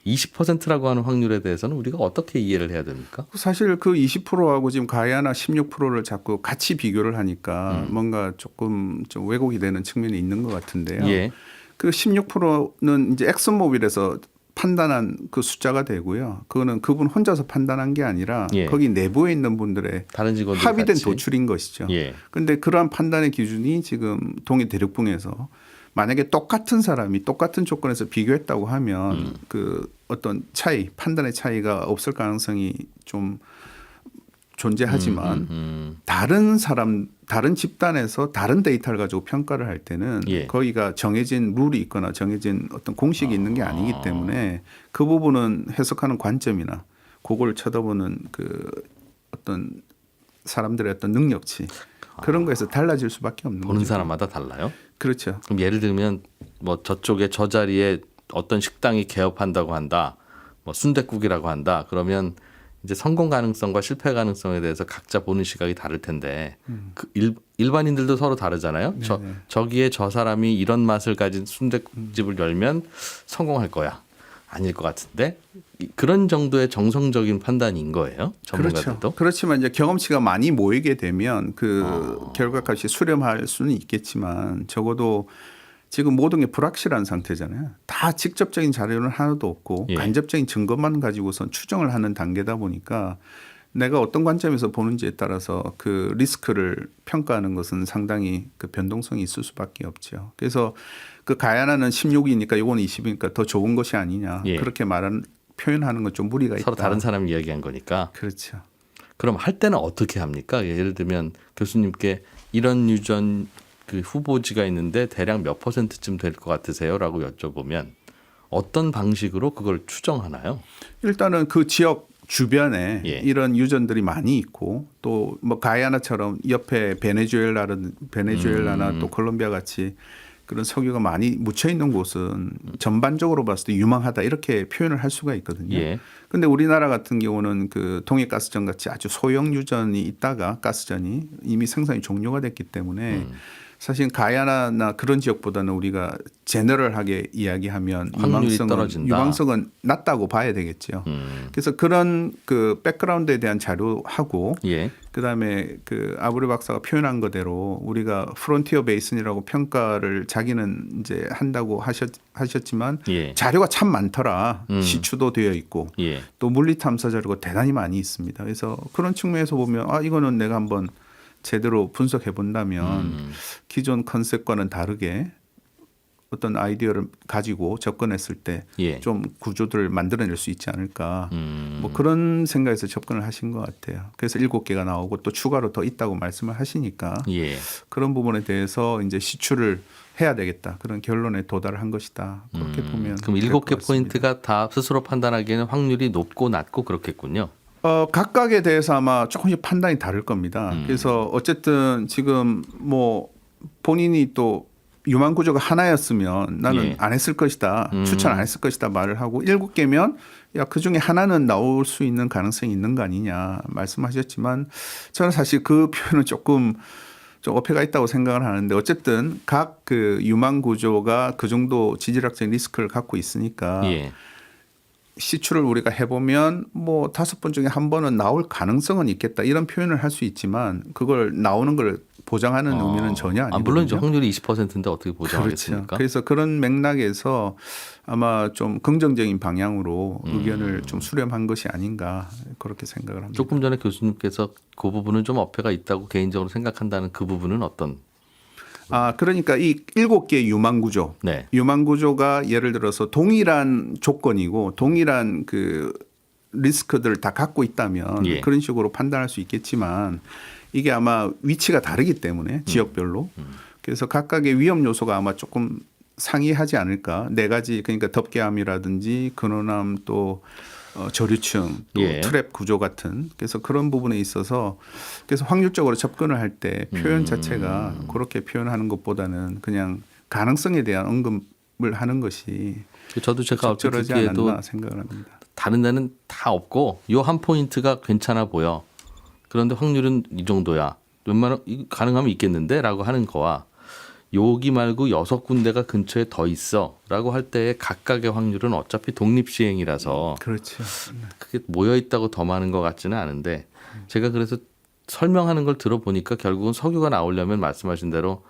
20%라고 하는 확률에 대해서는 우리가 어떻게 이해를 해야 됩니까? 사실 그 20%하고 지금 가야나 16%를 자꾸 같이 비교를 하니까 뭔가 조금 좀 왜곡이 되는 측면이 있는 것 같은데요. 예. 그 16%는 이제 엑슨모빌에서 판단한 그 숫자가 되고요. 그거는 그분 혼자서 판단한 게 아니라 예. 거기 내부에 있는 분들의 다른 직원들 합의된 같이. 도출인 것이죠. 예. 그런데 그러한 판단의 기준이 지금 동해 대륙붕에서 만약에 똑같은 사람이 똑같은 조건에서 비교했다고 하면 그 어떤 차이, 판단의 차이가 없을 가능성이 좀 존재하지만 다른 사람, 다른 집단에서 다른 데이터를 가지고 평가를 할 때는 예. 거기가 정해진 룰이 있거나 정해진 어떤 공식이 있는 게 아니기 때문에 그 부분은 해석하는 관점이나 그걸 쳐다보는 그 어떤 사람들의 어떤 능력치 그런 거에서 달라질 수밖에 없는 보는 거죠. 사람마다 달라요? 그렇죠. 그럼 예를 들면 뭐 저쪽에 저 자리에 어떤 식당이 개업한다고 한다. 뭐 순댓국이라고 한다. 그러면 이제 성공 가능성과 실패 가능성에 대해서 각자 보는 시각이 다를 텐데 그 일반인들도 서로 다르잖아요. 저기에 저 사람이 이런 맛을 가진 순댓국집을 열면 성공할 거야. 아닐 것 같은데 그런 정도의 정성적인 판단인 거예요. 전문가들도. 그렇죠. 그렇지만 이제 경험치가 많이 모이게 되면 그 결과값이 수렴할 수는 있겠지만 적어도 지금 모든 게 불확실한 상태잖아요. 다 직접적인 자료는 하나도 없고 예. 간접적인 증거만 가지고선 추정을 하는 단계다 보니까 내가 어떤 관점에서 보는지에 따라서 그 리스크를 평가하는 것은 상당히 그 변동성이 있을 수밖에 없죠. 그래서 그 가야나는 16이니까 요건 20이니까 더 좋은 것이 아니냐. 예. 그렇게 표현하는 건 좀 무리가 있다. 서로 다른 사람 이야기한 거니까. 그렇죠. 그럼 할 때는 어떻게 합니까? 예를 들면 교수님께 이런 유전 그 후보지가 있는데 대략 몇 %쯤 될 것 같으세요?라고 여쭤보면 어떤 방식으로 그걸 추정하나요? 일단은 그 지역 주변에 예. 이런 유전들이 많이 있고 또 뭐 가야나처럼 옆에 베네수엘라나 또 콜롬비아 같이 그런 석유가 많이 묻혀 있는 곳은 전반적으로 봤을 때 유망하다 이렇게 표현을 할 수가 있거든요. 예. 근데 우리나라 같은 경우는 그 동해가스전 같이 아주 소형 유전이 있다가 가스전이 이미 생산이 종료가 됐기 때문에 사실 가야나나 그런 지역보다는 우리가 제너럴하게 이야기하면 확률이 떨어진다. 유망성은 낮다고 봐야 되겠죠. 그래서 그런 그 백그라운드에 대한 자료하고 예. 그다음에 그 아브레 박사가 표현한 거대로 우리가 프론티어 베이슨이라고 평가를 자기는 이제 한다고 하셨지만 예. 자료가 참 많더라. 시추도 되어 있고 예. 또 물리 탐사 자료가 대단히 많이 있습니다. 그래서 그런 측면에서 보면 아 이거는 내가 한번 제대로 분석해 본다면 기존 컨셉과는 다르게 어떤 아이디어를 가지고 접근했을 때 좀 예. 구조들을 만들어낼 수 있지 않을까. 뭐 그런 생각에서 접근을 하신 것 같아요. 그래서 7개가 나오고 또 추가로 더 있다고 말씀을 하시니까 예. 그런 부분에 대해서 이제 시추를 해야 되겠다. 그런 결론에 도달한 것이다. 그렇게 보면 그럼 될 7개 것 같습니다. 포인트가 다 스스로 판단하기에는 확률이 높고 낮고 그렇겠군요. 각각에 대해서 아마 조금씩 판단이 다를 겁니다. 그래서 어쨌든 지금 뭐 본인이 또 유망 구조가 하나였으면 나는 예. 안 했을 것이다. 추천 안 했을 것이다 말을 하고 7개면 야, 그중에 하나는 나올 수 있는 가능성이 있는 거 아니냐 말씀하셨지만 저는 사실 그 표현은 조금 좀 어폐가 있다고 생각을 하는데 어쨌든 각 그 유망 구조가 그 정도 지질학적인 리스크를 갖고 있으니까 예. 시추를 우리가 해보면 뭐 5번 중에 한 번은 나올 가능성은 있겠다 이런 표현을 할 수 있지만 그걸 나오는 걸 보장하는 의미는 전혀 아니거든요. 물론 이제 확률이 20%인데 어떻게 그렇죠. 보장하겠습니까? 그래서 그런 맥락에서 아마 좀 긍정적인 방향으로 의견을 좀 수렴한 것이 아닌가 그렇게 생각을 합니다. 조금 전에 교수님께서 그 부분은 좀 어폐가 있다고 개인적으로 생각한다는 그 부분은 어떤? 그러니까 이 7개의 유망 구조, 네. 유망 구조가 예를 들어서 동일한 조건이고 동일한 그 리스크들을 다 갖고 있다면 예. 그런 식으로 판단할 수 있겠지만 이게 아마 위치가 다르기 때문에 지역별로 그래서 각각의 위험 요소가 아마 조금 상이하지 않을까. 4가지 그러니까 덮개암이라든지 근원암 또 저류층 또 예. 트랩 구조 같은 그래서 그런 부분에 있어서 그래서 확률적으로 접근을 할 때 표현 자체가 그렇게 표현하는 것보다는 그냥 가능성에 대한 언급을 하는 것이 저도 제가 어떻게 적절하지 듣기에도 않았나 생각을 합니다. 다른 데는 다 없고 요 한 포인트가 괜찮아 보여. 그런데 확률은 이 정도야. 웬만하면 가능하면 있겠는데라고 하는 거와 여기 말고 6군데가 근처에 더 있어라고 할 때의 각각의 확률은 어차피 독립 시행이라서 그렇죠. 그게 모여 있다고 더 많은 것 같지는 않은데 제가 그래서 설명하는 걸 들어보니까 결국은 석유가 나오려면 말씀하신 대로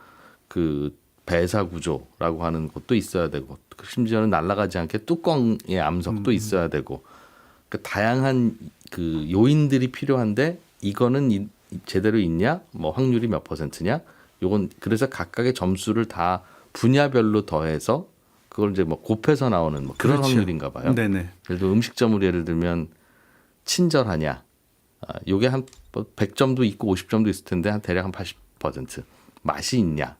그 배사 구조라고 하는 것도 있어야 되고 심지어는 날아가지 않게 뚜껑의 암석도 있어야 되고 그 다양한 그 요인들이 필요한데 이거는 제대로 있냐? 뭐 확률이 몇 %냐? 요건 그래서 각각의 점수를 다 분야별로 더해서 그걸 이제 뭐 곱해서 나오는 뭐 그런 그렇죠. 확률인가 봐요. 네네. 예를 들어 음식점으로 예를 들면 친절하냐? 요게 한 100점도 있고 50점도 있을 텐데 한 대략 한 80%. 맛이 있냐?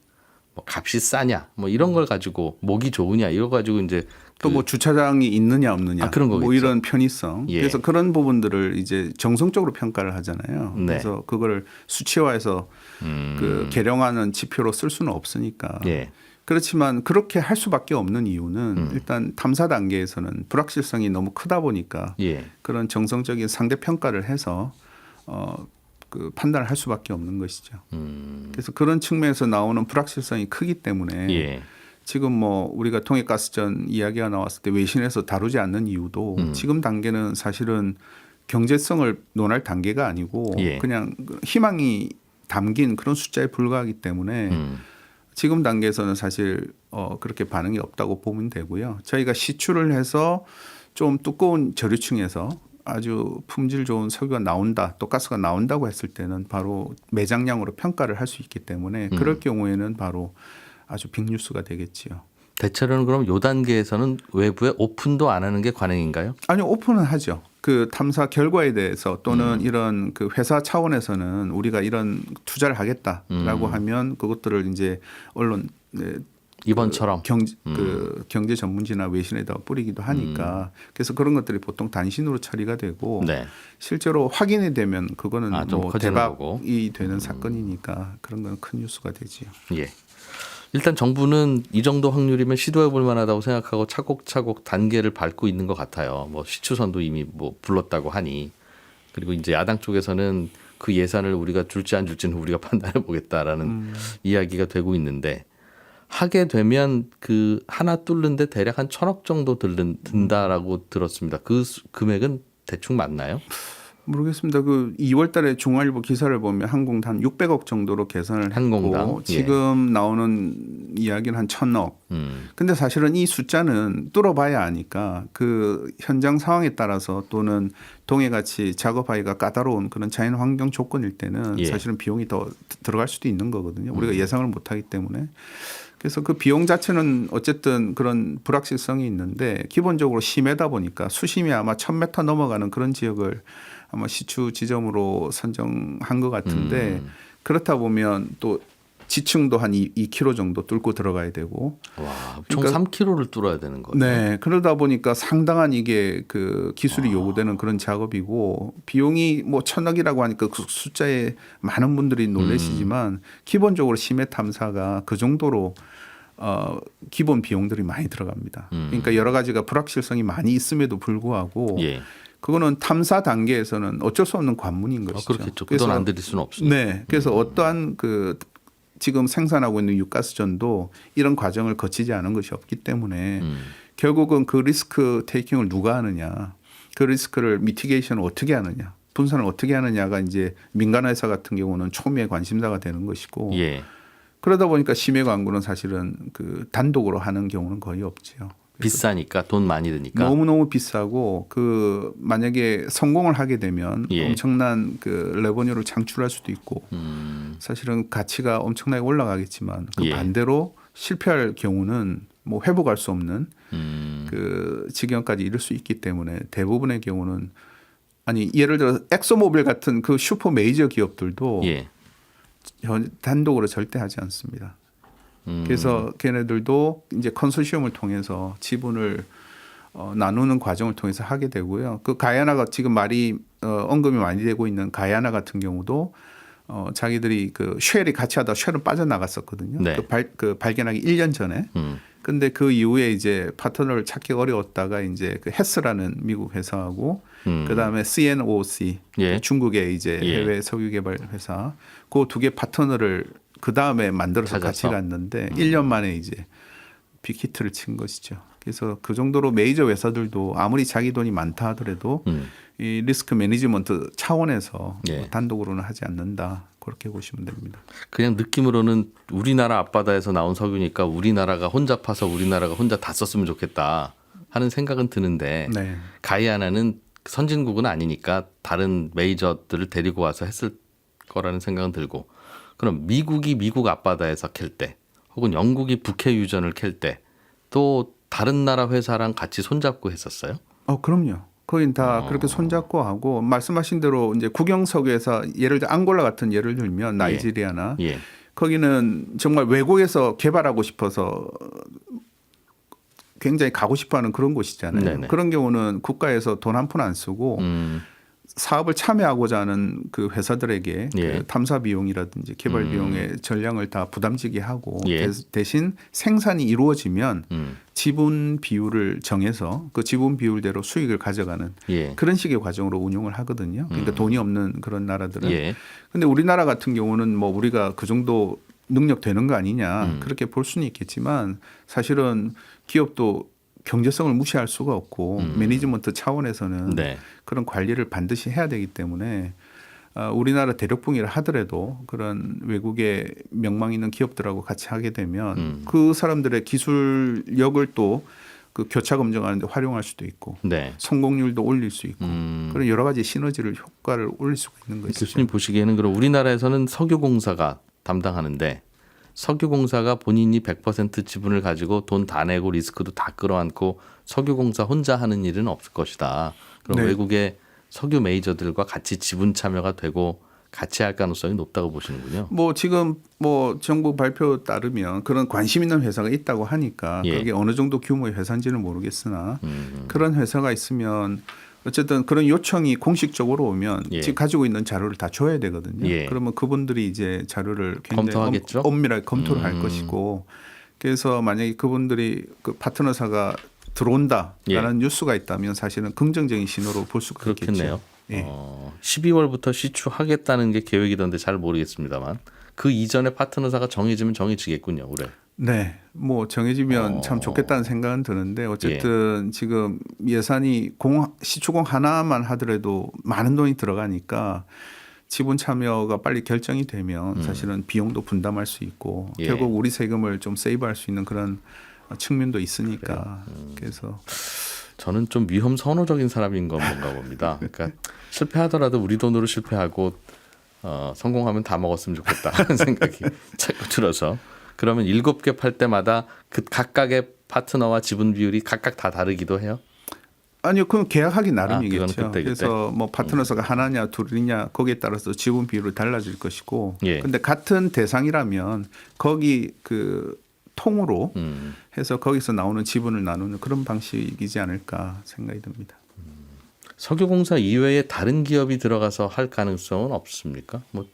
뭐 값이 싸냐? 뭐 이런 걸 가지고 목이 좋으냐? 이거 가지고 이제 또 뭐 주차장이 있느냐 없느냐 그런 거겠죠. 뭐 이런 편의성 예. 그래서 그런 부분들을 이제 정성적으로 평가를 하잖아요. 네. 그래서 그거를 수치화해서 그 계량하는 지표로 쓸 수는 없으니까 예. 그렇지만 그렇게 할 수밖에 없는 이유는 일단 탐사 단계에서는 불확실성이 너무 크다 보니까 예. 그런 정성적인 상대 평가를 해서 그 판단을 할 수밖에 없는 것이죠. 그래서 그런 측면에서 나오는 불확실성이 크기 때문에 예. 지금 뭐 우리가 통해가스전 이야기가 나왔을 때 외신에서 다루지 않는 이유도 지금 단계는 사실은 경제성을 논할 단계가 아니고 예. 그냥 희망이 담긴 그런 숫자에 불과하기 때문에 지금 단계에서는 사실 그렇게 반응이 없다고 보면 되고요. 저희가 시추를 해서 좀 두꺼운 저류층에서 아주 품질 좋은 석유가 나온다, 또 가스가 나온다고 했을 때는 바로 매장량으로 평가를 할 수 있기 때문에 그럴 경우에는 바로 아주 빅뉴스가 되겠지요. 대체로는 그럼 요 단계에서는 외부에 오픈도 안 하는 게 관행인가요? 아니요, 오픈은 하죠. 그 탐사 결과에 대해서 또는 이런 그 회사 차원에서는 우리가 이런 투자를 하겠다라고 하면 그것들을 이제 언론 이번처럼 그 경제 전문지나 외신에다가 뿌리기도 하니까 그래서 그런 것들이 보통 단신으로 처리가 되고 네. 실제로 확인이 되면 그거는 좀 뭐 커지는 대박이 거고. 되는 사건이니까 그런 건 큰 뉴스가 되지요. 예. 일단 정부는 이 정도 확률이면 시도해 볼 만하다고 생각하고 차곡차곡 단계를 밟고 있는 것 같아요. 뭐 시추선도 이미 뭐 불렀다고 하니. 그리고 이제 야당 쪽에서는 그 예산을 우리가 줄지 안 줄지는 우리가 판단해 보겠다라는 이야기가 되고 있는데 하게 되면 그 하나 뚫는데 대략 한 1,000억 정도 든다라고 들었습니다. 그 금액은 대충 맞나요? 모르겠습니다. 그 2월 달에 중앙일보 기사를 보면 항공단 600억 정도로 계산을 항공당? 했고 지금 나오는 이야기는 한 1,000억. 근데 사실은 이 숫자는 뚫어봐야 아니까 그 현장 상황에 따라서 또는 동해같이 작업하기가 까다로운 그런 자연 환경 조건일 때는 예. 사실은 비용이 더 들어갈 수도 있는 거거든요. 우리가 예상을 못하기 때문에. 그래서 그 비용 자체는 어쨌든 그런 불확실성이 있는데 기본적으로 심해다 보니까 수심이 아마 1,000m 넘어가는 그런 지역을 아마 시추 지점으로 선정한 것 같은데 그렇다 보면 또 지층도 한 2km 정도 뚫고 들어가야 되고. 와, 총 3km를 뚫어야 되는 거예요. 네, 그러다 보니까 상당한 이게 그 기술이 요구되는 그런 작업이고 비용이 뭐 1,000억이라고 하니까 그 숫자에 많은 분들이 놀라시지만 기본적으로 심해 탐사가 그 정도로 기본 비용들이 많이 들어갑니다. 그러니까 여러 가지가 불확실성이 많이 있음에도 불구하고 예. 그거는 탐사 단계에서는 어쩔 수 없는 관문인 것이죠. 그렇겠죠. 그 돈 안 들일 수는 없으니까. 네, 그래서 어떠한 그 지금 생산하고 있는 유가스전도 이런 과정을 거치지 않은 것이 없기 때문에 결국은 그 리스크 테이킹을 누가 하느냐, 그 리스크를 미티게이션을 어떻게 하느냐, 분산을 어떻게 하느냐가 이제 민간 회사 같은 경우는 초미의 관심사가 되는 것이고 예. 그러다 보니까 심해 광고는 사실은 그 단독으로 하는 경우는 거의 없지요. 비싸니까 돈 많이 드니까. 너무너무 비싸고 그 만약에 성공을 하게 되면 예. 엄청난 그 레버뉴를 창출할 수도 있고 사실은 가치가 엄청나게 올라가겠지만 그 예. 반대로 실패할 경우는 뭐 회복할 수 없는 그 지경까지 이를 수 있기 때문에 대부분의 경우는 아니 예를 들어 엑소모빌 같은 그 슈퍼 메이저 기업들도 예. 단독으로 절대 하지 않습니다. 그래서 걔네들도 이제 컨소시엄을 통해서 지분을 나누는 과정을 통해서 하게 되고요. 그 가야나가 지금 말이 언급이 많이 되고 있는 가야나 같은 경우도 자기들이 그 쉘이 같이 하다 쉘은 빠져나갔었거든요. 네. 그 발견하기 1년 전에. 근데 그 이후에 이제 파트너를 찾기 어려웠다가 이제 그 헤스라는 미국 회사하고 그다음에 CNOOC 예. 중국의 이제 예. 해외 석유 개발 회사 그 두 개 파트너를 그 다음에 만들어서 같이 찾아서. 갔는데 1년 만에 이제 빅히트를 친 것이죠. 그래서 그 정도로 메이저 회사들도 아무리 자기 돈이 많다 하더라도 이 리스크 매니지먼트 차원에서 예. 뭐 단독으로는 하지 않는다. 그렇게 보시면 됩니다. 그냥 느낌으로는 우리나라 앞바다에서 나온 석유니까 우리나라가 혼자 파서 우리나라가 혼자 다 썼으면 좋겠다 하는 생각은 드는데 네. 가이아나는 선진국은 아니니까 다른 메이저들을 데리고 와서 했을 거라는 생각은 들고 그럼 미국이 미국 앞바다에서 캘 때 혹은 영국이 북해 유전을 캘 때 또 다른 나라 회사랑 같이 손잡고 했었어요? 그럼요. 거긴 다 그렇게 손잡고 하고 말씀하신 대로 이제 국영석유에서 예를 들어 앙골라 같은 예를 들면 나이지리아나 예. 거기는 정말 외국에서 개발하고 싶어서 굉장히 가고 싶어하는 그런 곳이잖아요. 네네. 그런 경우는 국가에서 돈 한 푼 안 쓰고 사업을 참여하고자 하는 그 회사들에게 예. 그 탐사 비용이라든지 개발 비용의 전량을 다 부담지게 하고 예. 대신 생산이 이루어지면 지분 비율을 정해서 그 지분 비율대로 수익을 가져가는 예. 그런 식의 과정으로 운용을 하거든요. 그러니까 돈이 없는 그런 나라들은. 예. 근데 우리나라 같은 경우는 뭐 우리가 그 정도 능력 되는 거 아니냐 그렇게 볼 수는 있겠지만 사실은 기업도 경제성을 무시할 수가 없고 매니지먼트 차원에서는 네. 그런 관리를 반드시 해야 되기 때문에 우리나라 대륙붕이라 하더라도 그런 외국의 명망 있는 기업들하고 같이 하게 되면 그 사람들의 기술력을 또 그 교차 검증하는 데 활용할 수도 있고 네. 성공률도 올릴 수 있고 그런 여러 가지 시너지를 효과를 올릴 수가 있는 거죠. 교수님 보시기에는 그럼 우리나라에서는 석유공사가 담당하는데 석유공사가 본인이 100% 지분을 가지고 돈 다 내고 리스크도 다 끌어안고 석유공사 혼자 하는 일은 없을 것이다. 그럼 네. 외국의 석유 메이저들과 같이 지분 참여가 되고 같이 할 가능성이 높다고 보시는군요. 뭐 지금 뭐 정부 발표 따르면 그런 관심 있는 회사가 있다고 하니까 예. 그게 어느 정도 규모의 회사인지는 모르겠으나 그런 회사가 있으면 어쨌든 그런 요청이 공식적으로 오면 예. 지금 가지고 있는 자료를 다 줘야 되거든요. 예. 그러면 그분들이 이제 자료를 굉장히 검토하겠죠? 엄밀하게 검토를 할 것이고 그래서 만약에 그분들이 그 파트너사가 들어온다라는 뉴스가 있다면 사실은 긍정적인 신호로 볼 수가 그렇겠네요. 있겠죠. 예. 12월부터 시추하겠다는 게 계획이던데 잘 모르겠습니다만 그 이전에 파트너사가 정해지면 정해지겠군요. 올해. 네, 뭐 정해지면 참 좋겠다는 생각은 드는데 어쨌든 지금 예산이 시추공 하나만 하더라도 많은 돈이 들어가니까 지분 참여가 빨리 결정이 되면 사실은 비용도 분담할 수 있고 예. 결국 우리 세금을 좀 세이브할 수 있는 그런 측면도 있으니까 그래서 저는 좀 위험 선호적인 사람인 건가 봅니다. 그러니까 실패하더라도 우리 돈으로 실패하고 성공하면 다 먹었으면 좋겠다 하는 생각이 자꾸 들어서 그러면 7개 팔 때마다 그 각각의 파트너와 지분 비율이 각각 다 다르기도 해요? 아니요, 그건 계약하기 그건 나름이겠죠. 그때. 그래서 뭐 파트너사가 하나냐 둘이냐 거기에 따라서 지분 비율이 달라질 것이고, 예. 근데 같은 대상이라면 거기 그 통으로 해서 거기서 나오는 지분을 나누는 그런 방식이지 않을까 생각이 듭니다. 석유공사 이외에 다른 기업이 들어가서 할 가능성은 없습니까? 뭐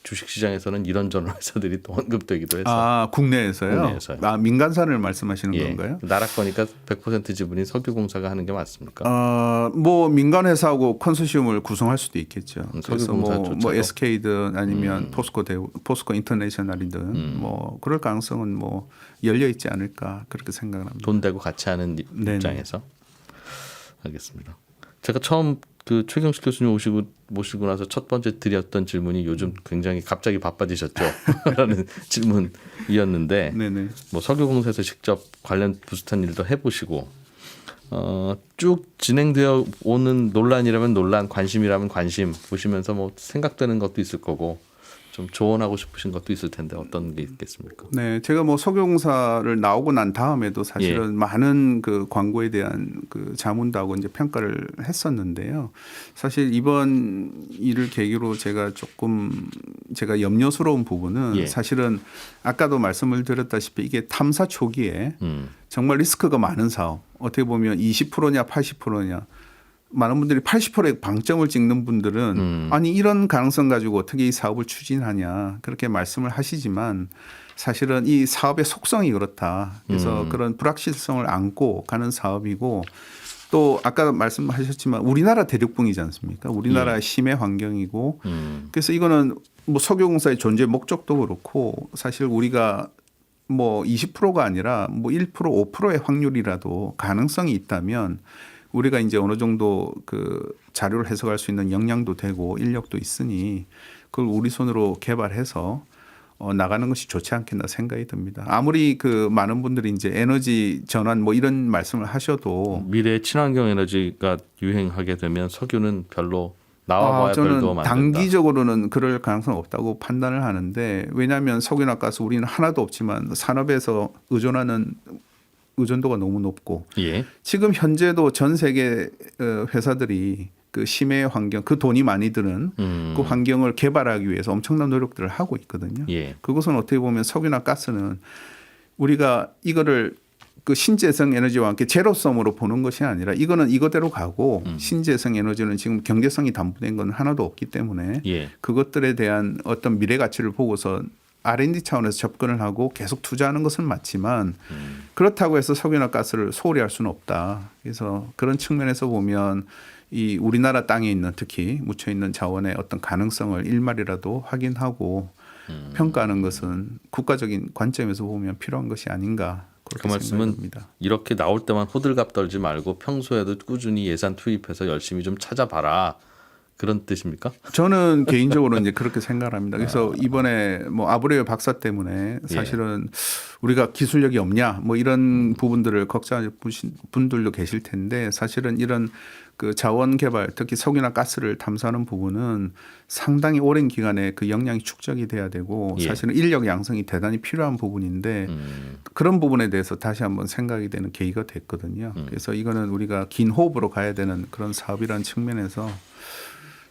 주식시장에서는 이런저런 회사들이 또 언급되기도 해서. 아, 국내에서요? 국내에서요. 아, 민간산을 말씀하시는 예. 건가요? 나라 거니까 100% 지분이 석유공사가 하는 게 맞습니까? 뭐 민간 회사하고 컨소시엄을 구성할 수도 있겠죠. 그래서 석유공사 뭐 조차도? SK든 아니면 포스코 인터내셔널이든 뭐 그럴 가능성은 뭐 열려 있지 않을까 그렇게 생각을 합니다. 돈 대고 같이 하는 네네. 입장에서. 알겠습니다. 제가 처음 그 최경식 교수님 모시고 나서 첫 번째 드렸던 질문이 요즘 굉장히 갑자기 바빠지셨죠? 라는 질문이었는데 네네. 뭐 석유공사에서 직접 관련 비슷한 일도 해보시고 쭉 진행되어 오는 논란이라면 논란, 관심이라면 관심 보시면서 뭐 생각되는 것도 있을 거고 좀 조언하고 싶으신 것도 있을 텐데 어떤 게 있겠습니까? 네, 제가 뭐 석유공사를 나오고 난 다음에도 사실은 예. 많은 그 광고에 대한 그 자문도 하고 이제 평가를 했었는데요. 사실 이번 일을 계기로 제가 염려스러운 부분은 예. 사실은 아까도 말씀을 드렸다시피 이게 탐사 초기에 정말 리스크가 많은 사업, 어떻게 보면 20%냐 80%냐 많은 분들이 80%의 방점을 찍는 분들은 아니 이런 가능성 가지고 어떻게 이 사업을 추진하냐 그렇게 말씀을 하시지만 사실은 이 사업의 속성이 그렇다. 그래서 그런 불확실성을 안고 가는 사업이고 또 아까 말씀하셨지만 우리나라 대륙붕이지 않습니까? 우리나라 심해 환경이고 그래서 이거는 뭐 석유공사의 존재 목적도 그렇고 사실 우리가 뭐 20%가 아니라 뭐 1% 5%의 확률이라도 가능성이 있다면 우리가 이제 어느 정도 그 자료를 해석할 수 있는 역량도 되고 인력도 있으니 그걸 우리 손으로 개발해서 나가는 것이 좋지 않겠나 생각이 듭니다. 아무리 그 많은 분들이 이제 에너지 전환 뭐 이런 말씀을 하셔도 미래 친환경 에너지가 유행하게 되면 석유는 별로 나와봐야 별로 저는 만든다. 단기적으로는 그럴 가능성 없다고 판단을 하는데 왜냐하면 석유나 가스 우리는 하나도 없지만 산업에서 의존도가 너무 높고 예. 지금 현재도 전 세계 회사들이 그 심해 환경, 그 돈이 많이 드는 그 환경을 개발하기 위해서 엄청난 노력들을 하고 있거든요. 예. 그것은 어떻게 보면 석유나 가스는 우리가 이거를 그 신재생 에너지와 함께 제로섬으로 보는 것이 아니라 이거는 이거대로 가고 신재생 에너지는 지금 경제성이 담보된 건 하나도 없기 때문에 예. 그것들에 대한 어떤 미래 가치를 보고서 R&D 차원에서 접근을 하고 계속 투자하는 것은 맞지만 그렇다고 해서 석유나 가스를 소홀히 할 수는 없다. 그래서 그런 측면에서 보면 이 우리나라 땅에 있는 특히 묻혀 있는 자원의 어떤 가능성을 일말이라도 확인하고 평가하는 것은 국가적인 관점에서 보면 필요한 것이 아닌가 그 그렇게 말씀은 생각합니다. 이렇게 나올 때만 호들갑 떨지 말고 평소에도 꾸준히 예산 투입해서 열심히 좀 찾아봐라 그런 뜻입니까? 저는 개인적으로 이제 그렇게 생각합니다. 그래서 이번에 뭐 아브레오 박사 때문에 사실은 우리가 기술력이 없냐 뭐 이런 부분들을 걱정하는 분들도 계실 텐데 사실은 이런 그 자원 개발 특히 석유나 가스를 탐사하는 부분은 상당히 오랜 기간에 그 역량이 축적이 돼야 되고 사실은 인력 양성이 대단히 필요한 부분인데 그런 부분에 대해서 다시 한번 생각이 되는 계기가 됐거든요. 그래서 이거는 우리가 긴 호흡으로 가야 되는 그런 사업이라는 측면에서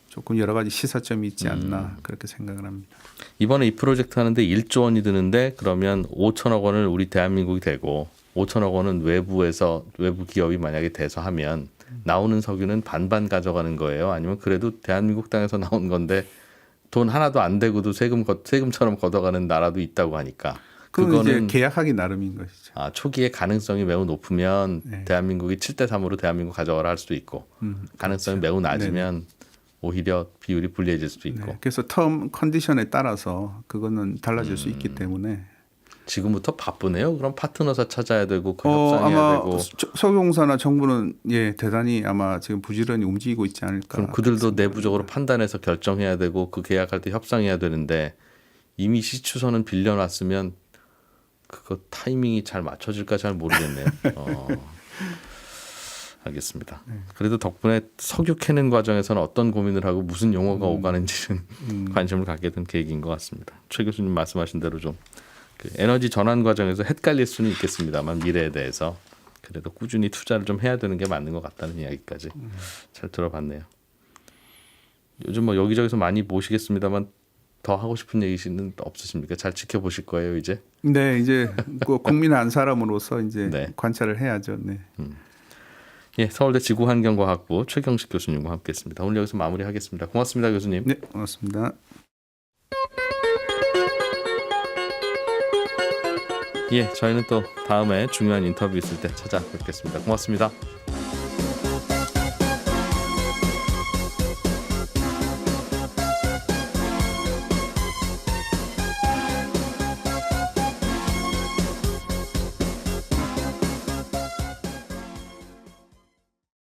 조금 여러 가지 시사점이 있지 않나 그렇게 생각을 합니다. 이번에 이 프로젝트 하는데 1조 원이 드는데 그러면 5천억 원을 우리 대한민국이 대고 5천억 원은 외부 기업이 만약에 대서 하면 나오는 석유는 반반 가져가는 거예요? 아니면 그래도 대한민국 땅에서 나온 건데 돈 하나도 안 대고도 세금처럼 걷어가는 나라도 있다고 하니까 그건 이제 계약하기 나름인 것이죠. 초기에 가능성이 매우 높으면 대한민국이 7대 3으로 대한민국 가져가라 할 수도 있고 가능성이 매우 낮으면 오히려 비율이 불리해질 수도 있고. 네, 그래서 텀 컨디션에 따라서 그거는 달라질 수 있기 때문에 지금부터 바쁘네요. 그럼 파트너사 찾아야 되고 그 협상해야 아마 되고. 석유공사나 정부는 대단히 아마 지금 부지런히 움직이고 있지 않을까. 그럼 그들도 내부적으로 판단해서 결정해야 되고 그 계약할 때 협상해야 되는데 이미 시추선은 빌려놨으면 그거 타이밍이 잘 맞춰질까 잘 모르겠네요. 알겠습니다. 그래도 덕분에 석유 캐는 과정에서는 어떤 고민을 하고 무슨 용어가 오가는지는 관심을 갖게 된 계기인 것 같습니다. 최 교수님 말씀하신 대로 좀 그 에너지 전환 과정에서 헷갈릴 수는 있겠습니다만 미래에 대해서 그래도 꾸준히 투자를 좀 해야 되는 게 맞는 것 같다는 이야기까지 잘 들어봤네요. 요즘 뭐 여기저기서 많이 보시겠습니다만 더 하고 싶은 얘기는 없으십니까? 잘 지켜보실 거예요 이제? 네, 이제 국민 한 사람으로서 이제 네. 관찰을 해야죠. 네. 서울대 지구환경과학부 최경식 교수님과 함께했습니다. 오늘 여기서 마무리하겠습니다. 고맙습니다, 교수님. 네, 고맙습니다. 저희는 또 다음에 중요한 인터뷰 있을 때 찾아뵙겠습니다. 고맙습니다.